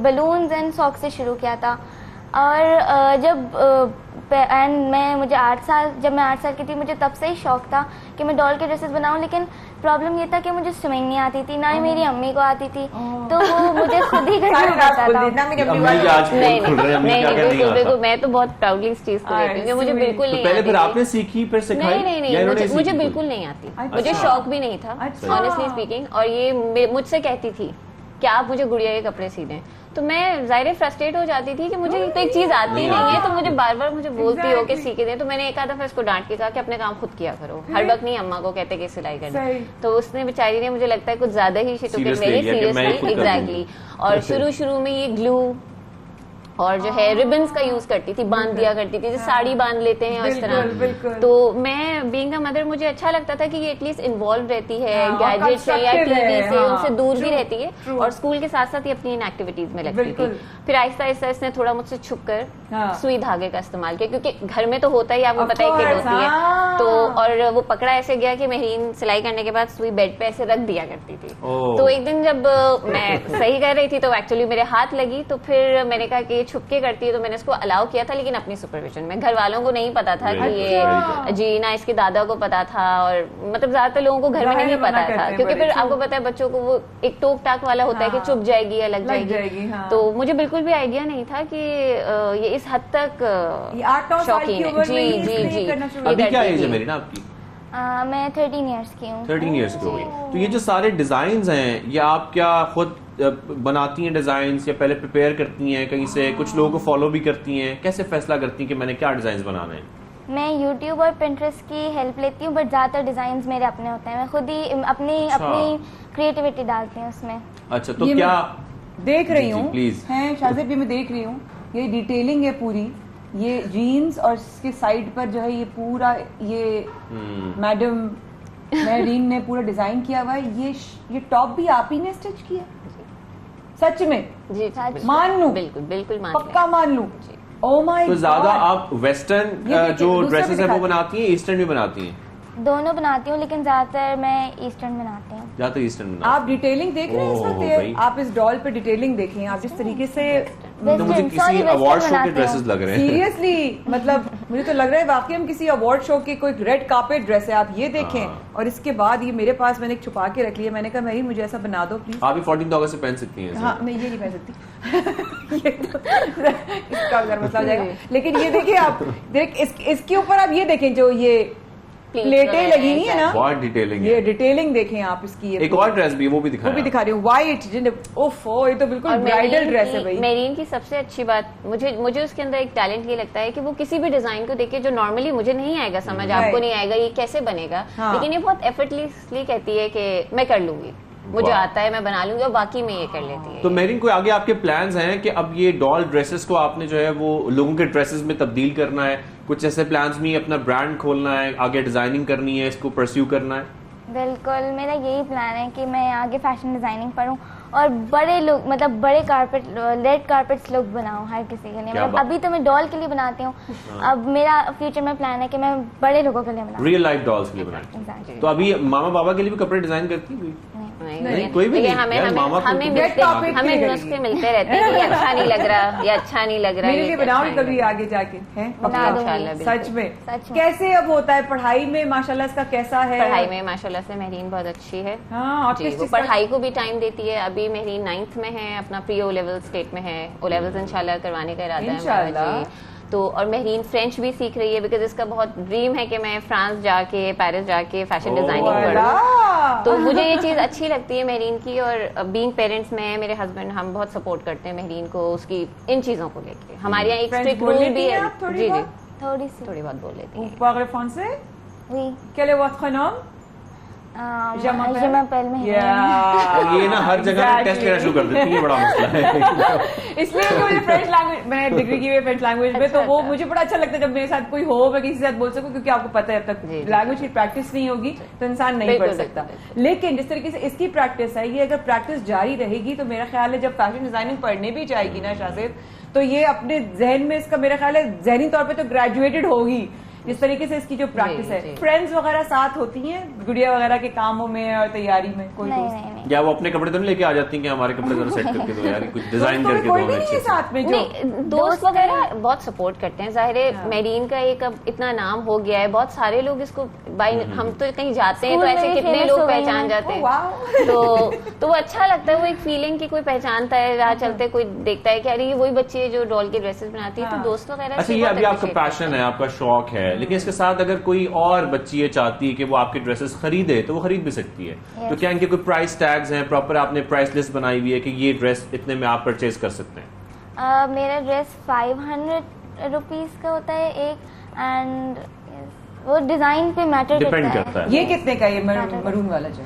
बलून्स एंड सॉक से शुरू किया था। और मुझे 8 साल की थी, मुझे तब से ही शौक था कि मैं डॉल के ड्रेसेस बनाऊं। लेकिन प्रॉब्लम ये था कि मुझे स्विमिंग नहीं आती थी, ना ही मेरी अम्मी को आती थी, तो वो मुझे खुद ही करना पड़ता था। नहीं, बिल्कुल मैं तो बहुत प्राउडली इस चीज को लेती हूँ, मुझे बिल्कुल नहीं
पहले फिर आपने सीखी फिर सिखाई?
नहीं, मुझे बिल्कुल नहीं आती, मुझे शौक भी नहीं था ऑनेस्टली स्पीकिंग। और ये मुझसे कहती थी कि आप मुझे गुड़िया के कपड़े सी दें, तो मैं ज़ाहिर फ्रस्ट्रेट हो जाती थी कि मुझे तो एक चीज आती नहीं है, तो मुझे बार बार मुझे बोलती हो कि सी के दें। तो मैंने एक आधा दफा इसको डांट के कहा कि अपने काम खुद किया करो, हर वक्त नहीं अम्मा को कहते कि सिलाई करनी। तो उसने बेचारी ने, मुझे लगता है कुछ ज्यादा ही सीरियसली एग्जैक्टली। और शुरू में ये ग्लू और जो है रिबन्स का यूज करती थी, बांध दिया करती थी, जैसे साड़ी बांध लेते हैं इस तरह। तो मैं बीइंग अ मदर मुझे अच्छा लगता था कि ये एटलीस्ट इन्वॉल्व रहती है गैजेट से या टीवी से, उनसे दूर भी रहती है और स्कूल के साथ साथ ही अपनी इन एक्टिविटीज में लगती थी। फिर आहिस्ता आहिस्ता इसने थोड़ा मुझसे छुप कर सुई धागे का इस्तेमाल किया, क्योंकि घर में तो होता ही, आपको पता है कि होती है। तो और वो पकड़ा ऐसे गया कि मेहरीन सिलाई करने के बाद सुई बेड पे ऐसे रख दिया करती थी। तो एक दिन जब मैं सही कर रही थी तो एक्चुअली मेरे हाथ लगी, तो फिर मैंने कहा कि छुपके करती है, तो मैंने इसको अलाउ किया था, लेकिन अपनी सुपरविजन में। घर वालों को नहीं पता था कि ये जी, ना इसके दादा को पता था, और मतलब ज्यादातर लोगों को घर में नहीं पता था, क्योंकि फिर आपको पता है बच्चों को वो एक टोक टाक वाला होता है कि चुप जाएगी या लग जाएगी। तो मुझे बिल्कुल भी आइडिया नहीं था कि ये इस हद तक शौकीन है। जी।
अभी क्या एज है मेरी ना आपकी?
मैं 13 ईयर्स की हूँ।
13 ईयर्स की हुई। तो ये जो सारे डिजाइन हैं, ये आप क्या खुद बनाती हैं डिजाइन, या पहले प्रिपेयर करती हैं कहीं से? कुछ लोगों को फॉलो भी करती हैं, कैसे फैसला करती हैं कि मैंने क्या डिजाइन बनाने हैं?
मैं YouTube और Pinterest की हेल्प लेती हूँ, बट ज़्यादातर डिजाइन मेरे अपने होते हैं। मैं खुद ही अपनी क्रिएटिविटी डालती हूँ उसमें।
अच्छा, तो क्या
देख रही हूँ
प्लीज
हैं शाज़िब भी मैं देख रही हूँ, ये डिटेलिंग है पूरी, ये जीन्स और इसके साइड पर जो है ये पूरा ये मैडम मेहरीन ने पूरा डिजाइन किया हुआ है। ये टॉप भी आप ही ने स्टिच किया? सच में?
जी
मान लूं?
बिल्कुल बिल्कुल
पक्का मान लूं? Oh my God.
तो ज्यादा आप वेस्टर्न जो ड्रेसेस है वो बनाती हैं, ईस्टर्न भी बनाती हैं?
दोनों बनाती हूँ, लेकिन ज्यादातर मैं ईस्टर्न बनाती हूँ।
ज्यादातर ईस्टर्न बनाती
आप डिटेलिंग देख रहे हैं इस वक्त? आप इस डॉल पे डिटेलिंग देखें, आप जिस तरीके से
तो मुझे किसी अवार्ड शो के ड्रेसेस लग रहे हैं।
सीरियसली, मतलब मुझे तो लग रहा है वाकई हम किसी अवार्ड शो के कोई रेड कार्पेट ड्रेस है। आप ये देखें और इसके बाद ये मेरे पास मैंने छुपा के रख लिया। मैंने कहा मेरी मुझे ऐसा बना दो प्लीज।
आप भी 14 अगस्त से पहन सकती हैं।
हाँ, मैं ये नहीं पहन सकती ये तो इसका मसला हो जाएगा। लेकिन ये देखिए आप, इसके ऊपर आप ये देखें जो ये प्लेटें लगी हुई है ना,
बहुत डिटेलिंग
ये डिटेलिंग देखें आप इसकी।
एक और ड्रेस भी वो भी
दिखा रही हूँ, व्हाइट। ओफो, ये तो बिल्कुल ब्राइडल ड्रेस है भाई।
मेरीन की सबसे अच्छी बात मुझे उसके अंदर एक टैलेंट ये लगता है कि वो किसी भी डिजाइन को देखे जो नॉर्मली मुझे नहीं आएगा समझ, आपको नहीं आएगा ये कैसे बनेगा, लेकिन ये बहुत एफर्टलेसली कहती है कि मैं कर लूंगी, मुझे आता है, मैं बना लूंगी, और बाकी में ये कर लेती है।
तो मेरीन, कोई आगे आपके प्लान्स हैं कि अब ये डॉल ड्रेसेस को आपने जो है वो लोगों के ड्रेसेस में तब्दील करना है? कुछ ऐसे प्लान्स में अपना ब्रांड खोलना है, आगे डिजाइनिंग करनी है, इसको परस्यू करना है?
बिल्कुल, मेरा यही प्लान है कि मैं आगे फैशन डिजाइनिंग पढूं और बड़े लोग, मतलब बड़े कारपेट, रेड कारपेट्स लोग बनाऊं हर किसी के लिए। मतलब अभी तो मैं डॉल के लिए बनाती हूँ, अब मेरा फ्यूचर में प्लान है कि मैं बड़े लोगों के लिए बनाऊं,
रियल लाइफ डॉल्स के लिए बनाएं। तो अभी मामा बाबा के लिए भी कपड़े डिजाइन करती है?
नहीं,
कोई भी नहीं।
हमें नुस्खे मिलते रहते हैं, ये अच्छा नहीं लग रहा, ये अच्छा नहीं लग रहा,
मेरे लिए बनाओ कभी आगे जाके, हैं? सच में? कैसे अब होता है पढ़ाई में? माशाल्लाह इसका कैसा है
पढ़ाई में? माशाल्लाह से मेहरीन बहुत अच्छी है। वो पढ़ाई को भी टाइम देती है। अभी मेहरीन 9th में है, अपना प्री ओ लेवल स्टेट में है, ओ लेवल्स इंशाल्लाह करवाने का इरादा है मेरा जी। तो और मेहरीन फ्रेंच भी सीख रही है, बिकॉज इसका बहुत ड्रीम है कि मैं फ्रांस जाके, पेरिस जाके फैशन डिजाइनिंग करूँ। तो मुझे ये चीज अच्छी लगती है मेहरीन की, और बीइंग पेरेंट्स में मेरे हस्बैंड हम बहुत सपोर्ट करते हैं मेहरीन को उसकी इन चीजों को लेके। हमारे यहाँ एक स्ट्रिक्ट रूल भी है। जी जी, थोड़ी बहुत बोल लेती
है।
ये
ना हर जगह टेस्ट लेना शुरू कर देती है, बड़ा मसला है।
इसलिए मुझे फ्रेंच लैंग्वेज, मैंने डिग्री की है फ्रेंच लैंग्वेज में, तो वो मुझे बड़ा अच्छा लगता है जब मेरे साथ कोई हो, मैं किसी के साथ बोल सकूं, क्योंकि आपको पता है अब तक लैंग्वेज की प्रैक्टिस नहीं होगी तो इंसान नहीं पढ़ सकता। लेकिन जिस तरीके से इसकी प्रैक्टिस है, ये अगर प्रैक्टिस जारी रहेगी तो मेरा ख्याल है जब फैशन डिजाइनिंग पढ़ने भी जाएगी ना शाज़िब, तो ये अपने जहन में इसका मेरा ख्याल है जहनी तौर पे तो ग्रेजुएटेड होगी जिस तरीके से इसकी जो प्रैक्टिस है। फ्रेंड्स वगैरह साथ होती हैं गुड़िया वगैरह के कामों में और तैयारी में? कोई दोस्त
या वो अपने कपड़े तो नहीं लेके आ जाती हैं कि हमारे कपड़े जरा सेट करके दो यार, कुछ डिजाइन करके दो हमें
साथ में?
नहीं, दोस्त वगैरह बहुत सपोर्ट करते हैं। जाहिर है मेरीन का एक अब इतना नाम हो गया है, बहुत सारे लोग इसको हम तो कहीं जाते हैं तो ऐसे कितने लोग पहचान जाते हैं, तो वो अच्छा लगता है। वो एक फीलिंग की कोई पहचानता है, राह चलते कोई देखता है कि अरे ये वही बच्ची है जो डॉल के ड्रेसेस बनाती है, तो दोस्त वगैरह।
अच्छा, ये अभी आपका पैशन है, आपका शौक है, लेकिन इसके साथ अगर कोई और बच्ची ये चाहती है कि वो आपके ड्रेसेस खरीदे तो वो खरीद भी सकती है। तो क्या इनके कोई प्राइस टैग्स हैं? प्रॉपर आपने प्राइस लिस्ट बनाई हुई है कि ये ड्रेस इतने में आप परचेज कर सकते हैं?
मेरा ड्रेस 500 रुपीज का होता है एक, एंड वो डिजाइन पे मैटर
डिपेंड करता है।
ये कितने का ये मरून वाला जो?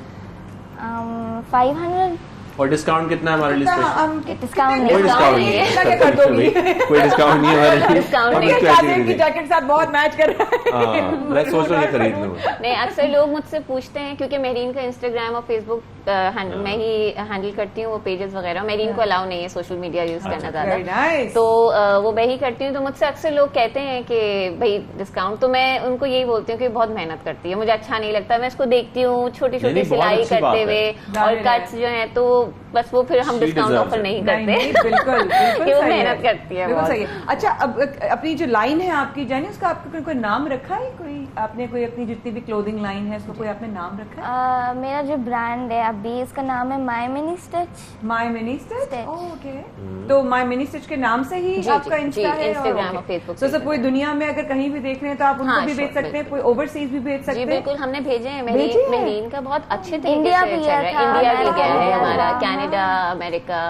500।
और डिस्काउंट कितना है हमारे लिए?
डिस्काउंट
नहीं, कोई डिस्काउंट नहीं है, कोई डिस्काउंट नहीं है हमारे लिए।
की जैकेट साथ बहुत मैच कर रहा है,
मैं सोच रहा हूँ खरीद लूँ।
नहीं, अक्सर लोग मुझसे पूछते हैं क्योंकि मेहरीन का इंस्टाग्राम और फेसबुक मैं ही हैंडल करती हूँ, वो पेजेस वगैरह। मेहरीन को अलाउ नहीं है सोशल मीडिया यूज करना ज्यादा, तो वो मैं ही करती हूँ। तो मुझसे अक्सर लोग कहते हैं कि भाई डिस्काउंट, तो मैं उनको यही बोलती हूँ कि बहुत मेहनत करती है, मुझे अच्छा नहीं लगता। मैं इसको देखती हूँ छोटी छोटी सिलाई करते हुए और कट्स जो है, तो बस वो फिर हम डिस्काउंट ऑफर नहीं करते।
बिल्कुल
वो मेहनत करती है,
बिल्कुल सही है। अच्छा, अब अपनी जो लाइन है आपकी जानी, उसका आपका कोई नाम रखा है? कोई आपने कोई अपनी जितनी भी क्लोथिंग लाइन है उसको कोई आपने नाम रखा है?
मेरा जो ब्रांड है अभी, इसका नाम है my mini stitch.
My mini stitch, okay. तो माय मिनी स्टिच के नाम से ही आपका इंस्टा है,
इंस्टाग्राम और फेसबुक।
तो पूरी दुनिया में अगर कहीं भी देख रहे हैं तो आप उनको भी भेज सकते हैं, कोई ओवरसीज भी भेज सकते हैं?
बिल्कुल, हमने भेजे हैं। मेहरीन का बहुत अच्छे तरीके से चल रहा है। इंडिया भी गया है हमारा, कनाडा, अमेरिका,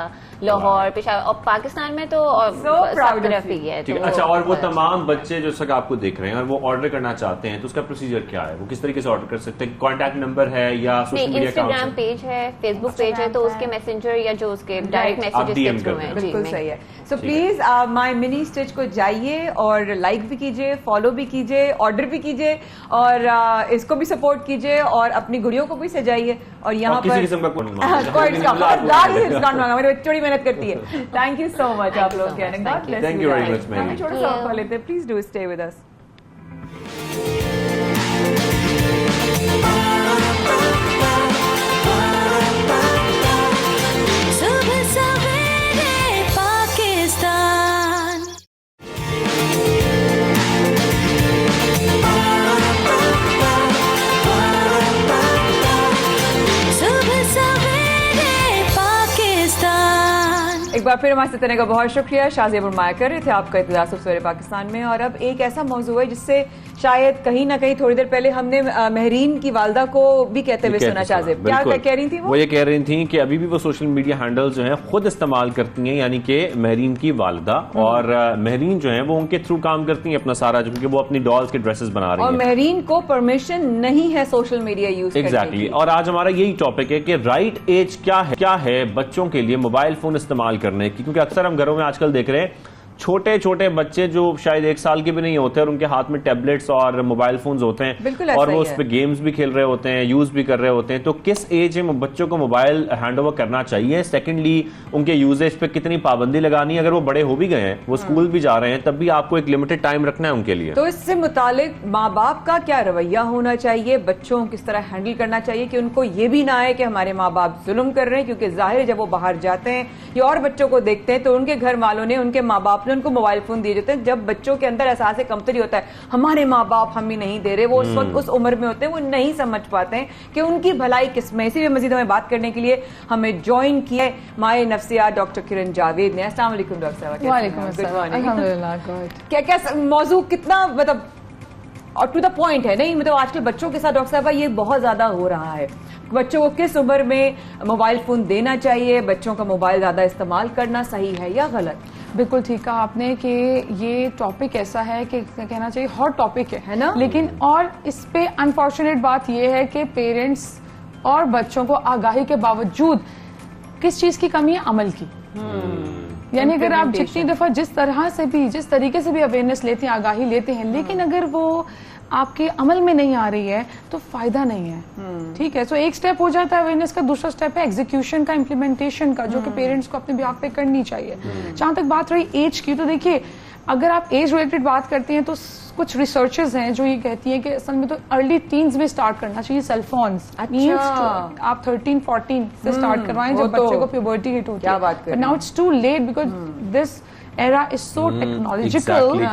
लाहौर, पेशावर और पाकिस्तान में तो सब तरफ ही है।
ठीक है, अच्छा, और वो तमाम बच्चे जो तक आपको देख रहे हैं और वो ऑर्डर करना चाहते हैं तो उसका प्रोसीजर क्या है? वो किस तरीके से ऑर्डर कर सकते हैं? कॉन्टैक्ट नंबर है या सोशल मीडिया
इंस्टाग्राम पेज है, फेसबुक पेज है, तो उसके मैसेंजर या जो उसके डायरेक्ट मैसेजेस के थ्रू हैं।
बिल्कुल सही है। So please my mini stitch को जाइए और लाइक भी कीजिए, फॉलो भी कीजिए, ऑर्डर भी कीजिए और इसको भी सपोर्ट कीजिए और अपनी गुड़ियों को भी सजाइए। और यहाँ पर
किसी किस्म का कोई
डिस्काउंट मांगा, मेरी बच्ची बड़ी मेहनत करती है। थैंक यू सो मच आप लोग के।
Thank you very much.
हम छोटा सा कॉल लेते हैं, please do stay with us. एक बार फिर हमारे साथ रहने का बहुत शुक्रिया। शाज़िया बुरमाया कर रहे थे आपका इंतजार सवेरे पाकिस्तान में। और अब एक ऐसा मौजू है जिससे शायद कहीं ना कहीं थोड़ी देर पहले हमने महरीन की वालदा को भी कहते हुए सुना। शाज़िया क्या कह रही थी?
वो ये कह रही थी कि अभी भी वो सोशल मीडिया हैंडल जो है खुद इस्तेमाल करती हैं, यानी कि महरीन की वालदा, और महरीन जो है वो उनके थ्रू काम करती हैं अपना सारा, क्योंकि वो अपनी डॉल्स के ड्रेसेस बना रही हैं
और महरीन को परमिशन नहीं है सोशल मीडिया यूज
एग्जैक्टली। और आज हमारा यही टॉपिक है कि राइट एज क्या है बच्चों के लिए मोबाइल फोन इस्तेमाल करने की, क्योंकि अक्सर हम घरों में आजकल देख रहे हैं छोटे छोटे बच्चे जो शायद 1 साल के भी नहीं होते और उनके हाथ में टैबलेट्स और मोबाइल फोन्स होते हैं और वो उस पर गेम्स भी खेल रहे होते हैं, यूज भी कर रहे होते हैं। तो किस एज में बच्चों को मोबाइल हैंड ओवर करना चाहिए? सेकेंडली, उनके यूजेज पे कितनी पाबंदी लगानी है? अगर वो बड़े हो भी गए हैं, वो स्कूल भी जा रहे हैं, तब भी आपको एक लिमिटेड टाइम रखना है उनके लिए।
तो इससे मुतालिक माँ बाप का क्या रवैया होना चाहिए? बच्चों को किस तरह हैंडल करना चाहिए कि उनको ये भी ना आए कि हमारे माँ बाप जुल्म कर रहे हैं? क्योंकि जाहिर है जब वो बाहर जाते हैं या और बच्चों को देखते हैं तो उनके घर वालों ने, उनके माँ बाप ने उनको मोबाइल फोन दिए जाते हैं। जब बच्चों के अंदर एहसास कमतरी होता है, हमारे माँ बाप हमें नहीं दे रहे, वो उस वक्त उस उम्र में होते हैं, वो नहीं समझ पाते हैं कि उनकी भलाई किसमें। इसी मजीद हमें बात करने के लिए हमें ज्वाइन किया है माए नफ्सिया डॉक्टर किरण जावेद ने। अस्सलाम वालेकुम डॉक्टर साहब।
वालेकुम अस्सलाम, अल्हम्दुलिल्लाह।
क्या मौजू कितना मतलब और टू द पॉइंट है नहीं? मतलब आजकल बच्चों के साथ डॉक्टर साहब ये बहुत ज्यादा हो रहा है। बच्चों को किस उम्र में मोबाइल फोन देना चाहिए? बच्चों का मोबाइल ज्यादा इस्तेमाल करना सही है या गलत?
बिल्कुल ठीक कहा आपने कि ये टॉपिक ऐसा है कि कहना चाहिए हॉट टॉपिक है ना? लेकिन और इस पे अनफॉर्चुनेट बात ये है कि पेरेंट्स और बच्चों को आगाही के बावजूद किस चीज की कमी है? अमल की। यानी अगर आप जितनी दफा जिस तरीके से भी अवेयरनेस लेते हैं, आगाही लेते हैं, लेकिन अगर वो आपके अमल में नहीं आ रही है तो फायदा नहीं है। ठीक है, सो एक स्टेप हो जाता है अवेयरनेस का, दूसरा स्टेप है एग्जीक्यूशन का, इम्प्लीमेंटेशन का, जो कि पेरेंट्स को अपने बिहाफ पे करनी चाहिए। जहां तक बात रही एज की, तो देखिए अगर आप एज रिलेटेड बात करते हैं तो कुछ रिसर्चेस हैं जो ये कहती हैं कि असल में तो अर्ली टीन्स में स्टार्ट करना चाहिए सेल फोन्स। आप 13-14 से स्टार्ट करवाएं जब बच्चे को प्यूबर्टी हिट होती है। But now it's too late because this era is so technological.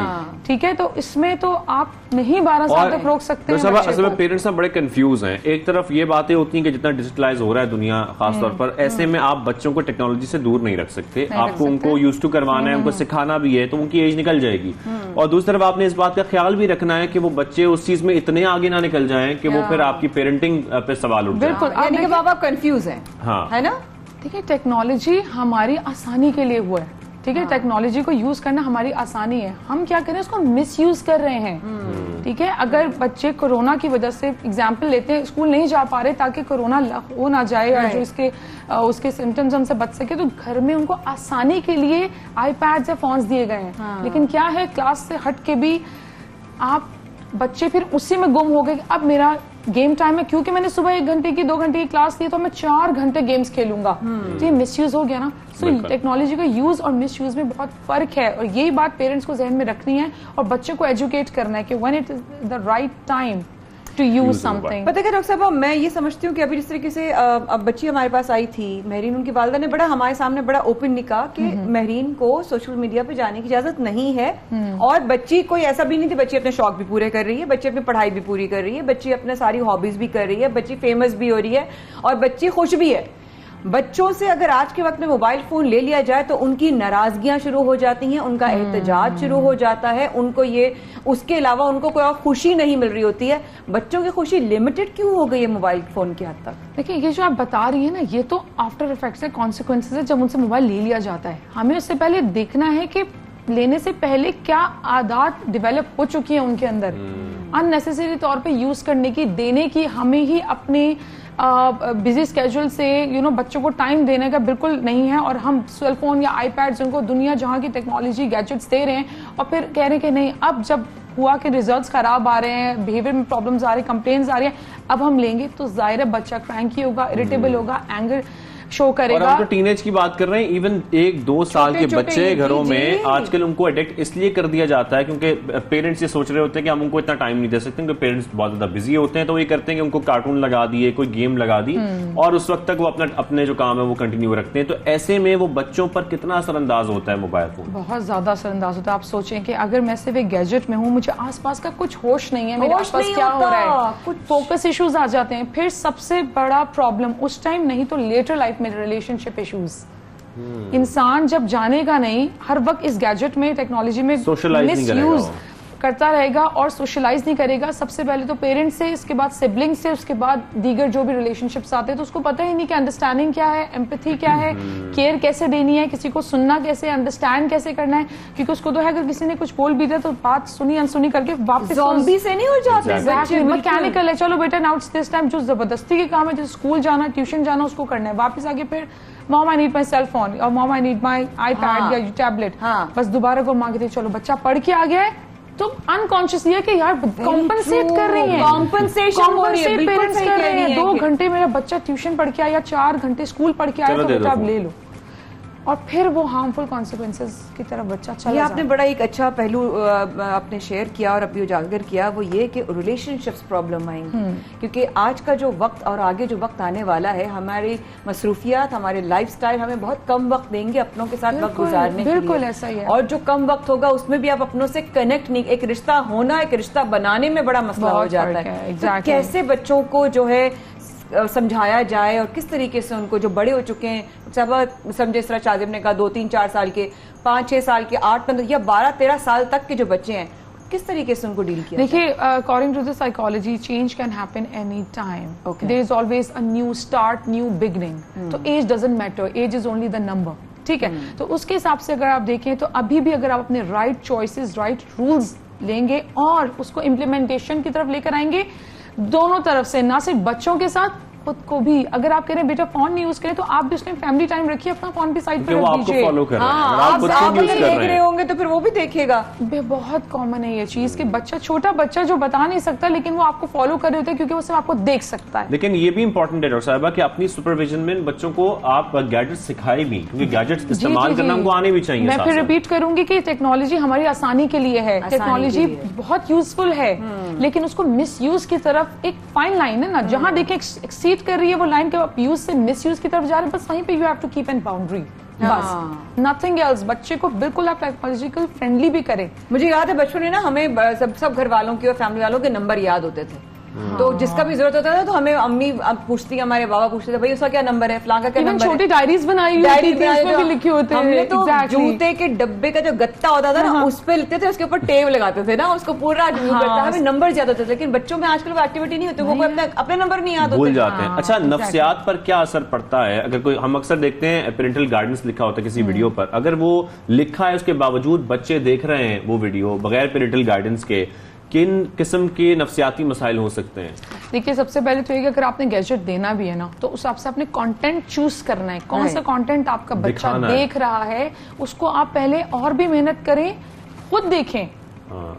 ठीक है, तो इसमें तो आप नहीं 12 साल तक रोक सकते हैं।
असल में पेरेंट्स बड़े कंफ्यूज हैं। एक तरफ ये बातें होती हैं कि जितना डिजिटलाइज हो रहा है दुनिया खासतौर पर, ऐसे में आप बच्चों को टेक्नोलॉजी से दूर नहीं रख सकते। आपको उनको यूज टू करवाना है, उनको सिखाना भी है, तो उनकी एज निकल जाएगी। और दूसरी तरफ आपने इस बात का ख्याल भी रखना है कि वो बच्चे उस चीज में इतने आगे ना निकल जाएं कि वो फिर आपकी पेरेंटिंग पे सवाल उठ जाए।
बिल्कुल, यानी कि बाबा कंफ्यूज हैं।
हाँ,
है ना?
देखिए टेक्नोलॉजी हमारी आसानी के लिए हुआ है। ठीक है, टेक्नोलॉजी को यूज करना हमारी आसानी है, हम क्या करें उसको मिस यूज कर रहे हैं। ठीक है, अगर बच्चे कोरोना की वजह से एग्जाम्पल लेते हैं, स्कूल नहीं जा पा रहे ताकि कोरोना हो ना जाए और जो इसके उसके सिम्टम्स हमसे बच सके, तो घर में उनको आसानी के लिए आईपैड्स या फोन्स दिए गए हैं। लेकिन क्या है, क्लास से हट के भी आप बच्चे फिर उसी में गुम हो गए। अब मेरा गेम टाइम है, क्योंकि मैंने सुबह 1 घंटे की 2 घंटे की क्लास ली तो मैं 4 घंटे गेम्स खेलूंगा। तो ये मिसयूज हो गया ना। सो टेक्नोलॉजी का यूज और मिसयूज में बहुत फर्क है, और यही बात पेरेंट्स को जहन में रखनी है और बच्चों को एजुकेट करना है कि when it is the right time to use something.
पता है डॉक्टर साहब, मैं ये समझती हूँ कि अभी जिस तरीके से अब बच्ची हमारे पास आई थी महरीन, उनकी वालदा ने बड़ा हमारे सामने बड़ा ओपन निकाह कि महरीन को सोशल मीडिया पे जाने की इजाजत नहीं है। और बच्ची कोई ऐसा भी नहीं थी, बच्ची अपने शौक भी पूरे कर रही है, बच्ची अपनी पढ़ाई भी पूरी कर रही है, बच्ची अपने सारी हॉबीज भी कर रही है, बच्ची फेमस भी हो रही है और बच्ची खुश भी है। बच्चों से अगर आज के वक्त में मोबाइल फोन ले लिया जाए तो उनकी नाराजगियां शुरू हो जाती हैं, उनका एहतजाज शुरू हो जाता है, उनको ये उसके अलावा उनको कोई और खुशी नहीं मिल रही होती है। बच्चों की खुशी लिमिटेड क्यों हो गई है मोबाइल फोन की हद तक?
देखिए, ये जो आप बता रही है ना, ये तो आफ्टर इफेक्ट्स है, कॉन्सिक्वेंसेज है जब उनसे मोबाइल ले लिया जाता है। हमें उससे पहले देखना है कि लेने से पहले क्या आदत डेवलप हो चुकी है उनके अंदर, अननेसेसरी तौर पे यूज करने की, देने की। हमें ही अपने बिजी स्केड्यूल से बच्चों को टाइम देने का बिल्कुल नहीं है, और हम सेल फोन या आईपैड्स उनको दुनिया जहां की टेक्नोलॉजी गैजेट्स दे रहे हैं, और फिर कह रहे हैं कि नहीं, अब जब हुआ कि रिजल्ट्स खराब आ रहे हैं, बिहेवियर में प्रॉब्लम्स आ रही, कंप्लेंट्स आ रही हैं, अब हम लेंगे, तो जाहिर है बच्चा क्रैंकी होगा, इरिटेबल होगा, एंगर शो करेगा।
और हम तो टीनेज की बात कर रहे हैं, इवन 1-2 साल के बच्चे घरों में आजकल उनको एडिक्ट इसलिए कर दिया जाता है क्योंकि पेरेंट्स ये सोच रहे होते हैं कि हम उनको इतना टाइम नहीं दे सकते, क्योंकि पेरेंट्स बहुत ज्यादा बिजी होते हैं, तो ये करते हैं कि उनको कार्टून लगा दिए, कोई गेम लगा दी, और उस वक्त तक वो अपने जो काम है वो कंटिन्यू रखते हैं। तो ऐसे में वो बच्चों पर कितना असरअंदाज होता है मोबाइल फोन?
बहुत ज्यादा असरअंदाज होता है। आप सोचें कि अगर मैं सिर्फ एक गैजेट में हूँ, मुझे आसपास का कुछ होश नहीं है, मेरे आसपास क्या हो रहा है, कुछ फोकस इश्यूज आ जाते हैं। फिर सबसे बड़ा प्रॉब्लम उस टाइम नहीं तो लेटर लाइफ में रिलेशनशिप इश्यूज। इंसान जब जानेगा नहीं, हर वक्त इस गैजेट में, टेक्नोलॉजी में मिसयूज करता रहेगा और सोशलाइज नहीं करेगा, सबसे पहले तो पेरेंट्स से, इसके बाद सिबलिंग से, उसके बाद दीगर जो भी रिलेशनशिप्स आते हैं, तो उसको पता ही नहीं कि अंडरस्टैंडिंग क्या है, एम्पैथी क्या है, केयर कैसे देनी है, किसी को सुनना कैसे, अंडरस्टैंड कैसे करना है। क्योंकि उसको तो है अगर किसी ने कुछ बोल भी दिया तो बात सुनी अनसुनी करके वापस
ज़ॉम्बी से नहीं हो जाते,
मैकेनिकल है, चलो बेटा नाउ इट्स दिस टाइम, जो जबरदस्ती के काम है, जो स्कूल जाना, ट्यूशन जाना, उसको करना है, वापस आके फिर mom I need my cell phone, और mom I need my iPad या टैबलेट, बस दोबारा को मांगते, चलो बच्चा पढ़ के आ गया है, तो अनकॉन्शियसली है कि यार कॉम्पनसेट कर रही है,
कॉम्पनसेशन
पेरेंट्स कर रहे हैं। 2 घंटे मेरा बच्चा ट्यूशन पढ़ के आया, 4 घंटे स्कूल पढ़ के आया, तो बेटा अब ले लो, और फिर वो हार्मफुल कॉन्सिक्वेंसेस की तरफ बच्चा चला जाता है।
आपने बड़ा एक अच्छा पहलू आपने शेयर किया और अभी उजागर किया, वो ये कि रिलेशनशिप्स प्रॉब्लम आएंगी, क्योंकि आज का जो वक्त और आगे जो वक्त आने वाला है, हमारी मसरूफियात, हमारे लाइफस्टाइल हमें बहुत कम वक्त देंगे अपनों के साथ वक्त गुजारने के लिए।
बिल्कुल ऐसा ही है।
और जो कम वक्त होगा उसमें भी आप अपनों से कनेक्ट नहीं, एक रिश्ता होना, एक रिश्ता बनाने में बड़ा मसला हो जाता है। तो कैसे बच्चों को जो है समझाया जाए, और किस तरीके से उनको, जो बड़े हो चुके हैं, सब समझे, इस तरह शाजिब ने कहा 2-3-4 साल के, 5-6 साल के, 8-15 या 12-13 साल तक के जो बच्चे हैं, किस तरीके से उनको डील किया?
देखिए, according to the psychology, change can happen any time, there is always a new start, new beginning. तो age doesn't matter, age is only the number, ठीक है? तो उसके हिसाब से अगर आप देखें तो अभी भी अगर आप अपने राइट चॉइसेस, राइट रूल्स लेंगे और उसको इम्प्लीमेंटेशन की तरफ लेकर आएंगे, दोनों तरफ से, ना सिर्फ बच्चों के साथ, खुद को भी। अगर आप कह रहे हैं बेटा फोन नहीं यूज करें, तो आप भी उसमें फैमिली टाइम रखिए, अपना फोन भी साइड पर रख दीजिए।
आप देख रहे होंगे तो फिर वो भी देखेगा।
बहुत कॉमन है ये चीज कि बच्चा, छोटा बच्चा जो बता नहीं सकता, लेकिन वो आपको फॉलो कर रहे होते हैं क्योंकि वो सिर्फ आपको देख सकता है।
लेकिन ये भी इंपॉर्टेंट है डॉक्टर साहिबा कि अपनी सुपरविजन में बच्चों को आप गैजेट्स सिखाए भी, क्योंकि गैजेट्स इस्तेमाल करना हमको आने भी चाहिए।
मैं फिर रिपीट करूंगी कि टेक्नोलॉजी हमारी आसानी के लिए है, टेक्नोलॉजी बहुत यूजफुल है, लेकिन उसको मिस यूज की तरफ एक फाइन लाइन है ना, जहां देखें एक्सीड कर रही है वो लाइन के आप यूज से मिस यूज की तरफ जा रहे हैं, बस वहीं पे you have to keep an boundary, बस नथिंग एल्स। बच्चे को बिल्कुल आप टेक्नोलॉजिकल फ्रेंडली भी करें।
मुझे याद है बचपन में ना, हमें सब घर वालों के और फैमिली वालों के नंबर याद होते थे, तो जिसका भी जरूरत होता था तो हमें अम्मी पूछती, हमारे बाबा पूछते थे, भाई उसका क्या नंबर है, फलां का क्या नंबर है।
छोटी डायरीज बनाई होती थी, उसमें भी लिखे होते थे।
हमने तो जूते के डब्बे का जो गत्ता होता था ना, उस पे लिखते थे, उसके ऊपर टेप लगाते थे ना, उसको पूरा हमें नंबर याद होते थे। लेकिन बच्चों में आजकल वो एक्टिविटी नहीं होती, वो अपने नंबर नहीं याद होते,
भूल जाते हैं। अच्छा, नफ्सियात पर क्या असर पड़ता है? अगर कोई, हम अक्सर देखते हैं पेरेंटल गाइडेंस लिखा होता है किसी वीडियो पर, अगर वो लिखा है उसके बावजूद बच्चे देख रहे हैं वो वीडियो बगैर पेरेंटल गाइडेंस के, किन किस्म के नफ्सियाती मसाइल हो सकते हैं?
देखिए, सबसे पहले तो ये कि अगर आपने गैजेट देना भी है ना, तो उस हिसाब से आपने कंटेंट चूज करना है, कौन सा कंटेंट आपका बच्चा देख रहा है, उसको आप पहले और भी मेहनत करें, खुद देखें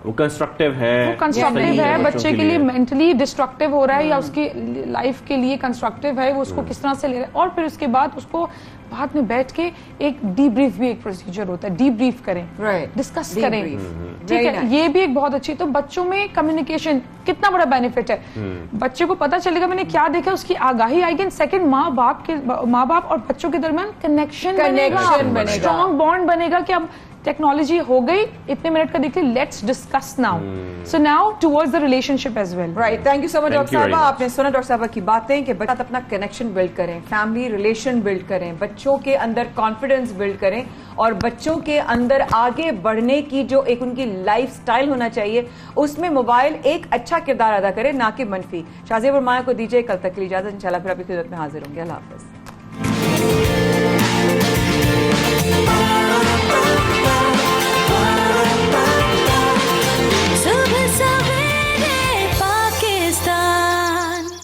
वो कंस्ट्रक्टिव है,
बच्चे के लिए मेंटली डिस्ट्रक्टिव हो रहा है या उसकी लाइफ के लिए कंस्ट्रक्टिव है, वो उसको किस तरह से ले रहा है। और फिर उसके बाद उसको बाद में बैठ के एक डीब्रीफ भी एक प्रोसीजर होता है, डीब्रीफ करें, डिस्कस करें, ठीक है? ये भी एक बहुत अच्छी। तो बच्चों में कम्युनिकेशन कितना बड़ा बेनिफिट है, बच्चे को पता चलेगा मैंने क्या देखा, उसकी आगाही आएगी। सेकंड, माँ बाप और बच्चों के दरमियान कनेक्शन बनेगा, स्ट्रॉन्ग बॉन्ड बनेगा कि अब टेक्नोलॉजी हो गई, इतने मिनट का देखिए, let's discuss now. So now towards the relationship as well.
Right, thank you so much
Thank
doctor
you very
साहबा.
much.
आपने सुना डॉक्टर साहबा की बातें कि बच्चे अपना कनेक्शन बिल्ड करें, फैमिली रिलेशन बिल्ड करें, बच्चों के अंदर कॉन्फिडेंस बिल्ड करें और बच्चों के अंदर आगे बढ़ने की जो एक उनकी लाइफ स्टाइल होना चाहिए उसमें मोबाइल एक अच्छा किरदार अदा करे, ना कि मनफी. शाज़िया बुरमाया को दीजिए कल तक की इजाजत. इंशाल्लाह फिर आपकी खिदमत में हाजिर होंगे. अल्लाह हाफिज.